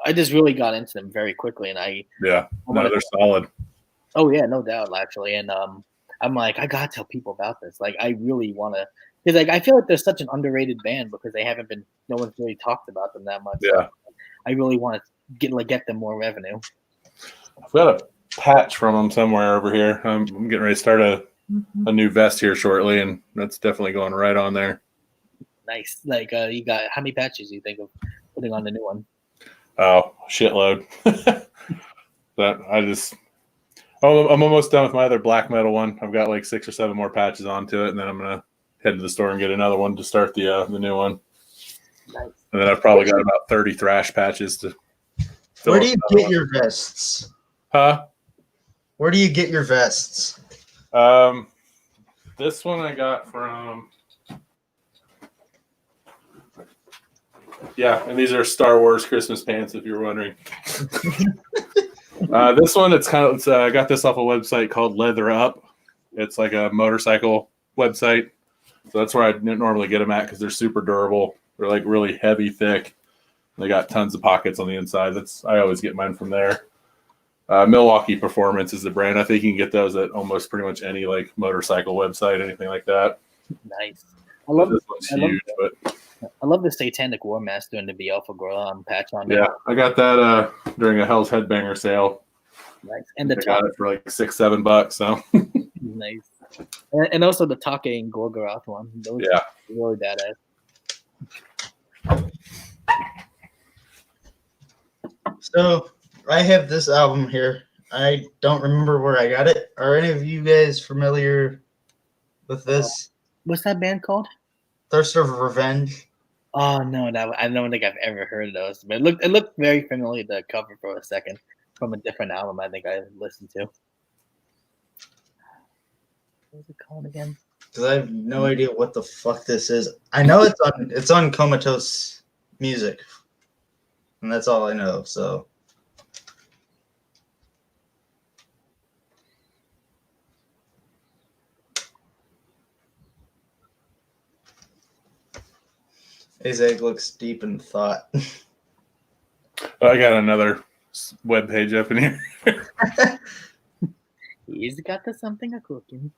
I just really got into them very quickly, and they're solid. Oh yeah, no doubt, actually, and I'm like, I gotta tell people about this. Like, I really want to, because I feel like they're such an underrated band because no one's really talked about them that much. Yeah, so I really want to get them more revenue. I've got a patch from them somewhere over here. I'm getting ready to start a new vest here shortly, and that's definitely going right on there. Nice. Like, you got how many patches do you think of putting on the new one? Oh, shitload. But I'm almost done with my other black metal one. I've got like 6 or 7 more patches onto it, and then I'm gonna head to the store and get another one to start the new one. Nice. And then I've probably got about 30 thrash patches to. Where do you get your vests? Huh? Where do you get your vests? This one I got from. Yeah, and these are Star Wars Christmas pants, if you're wondering. This one, it's I got this off a website called Leather Up. It's like a motorcycle website. So that's where I normally get them at because they're super durable. They're like really heavy, thick. They got tons of pockets on the inside. I always get mine from there. Milwaukee Performance is the brand. I think you can get those at almost pretty much any like motorcycle website, anything like that. Nice. I love this one's huge, but I love the Satanic War Master and the Beelphegor patch on there. Yeah, I got that during a Hell's Headbanger sale. Nice. And I got it for like $6-7. So nice. And also the Take and Gorgoroth one. Those are really badass. So I have this album here. I don't remember where I got it. Are any of you guys familiar with this? What's that band called? Thirst of Revenge. Oh no, I don't think I've ever heard of those. But it looked very familiar, the cover for a second, from a different album I think I listened to. What was it called again? Because I have no idea what the fuck this is. I know it's on Comatose Music. And that's all I know, so. Azag looks deep in thought. I got another web page up in here. He's got something a cooking.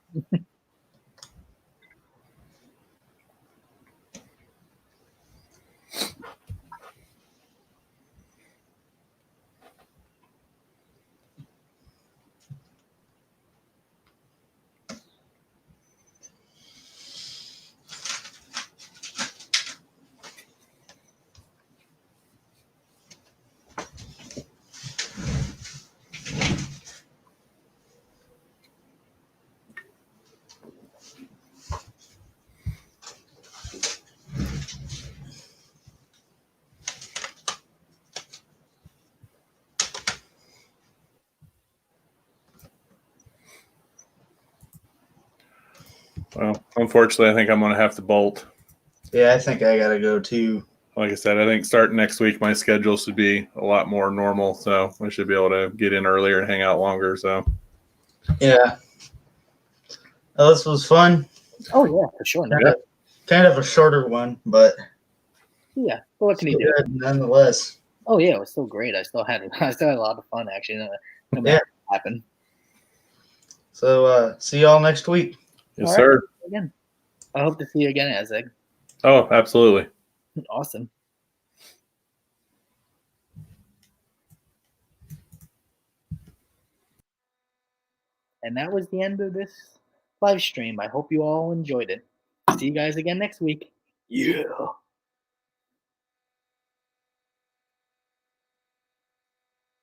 Well, unfortunately, I think I'm going to have to bolt. Yeah, I think I got to go too. Like I said, I think starting next week, my schedule should be a lot more normal. So I should be able to get in earlier and hang out longer. So, yeah. Oh, this was fun. Oh, yeah, for sure. Kind of a shorter one, but. Yeah, well, what can you do? Nonetheless. Oh, yeah, it was still great. I still had a lot of fun, actually. No yeah. What happened. So, see y'all next week. Yes, all sir. Right. Again. I hope to see you again, Azeg. Oh, absolutely. Awesome. And that was the end of this live stream. I hope you all enjoyed it. See you guys again next week. Yeah.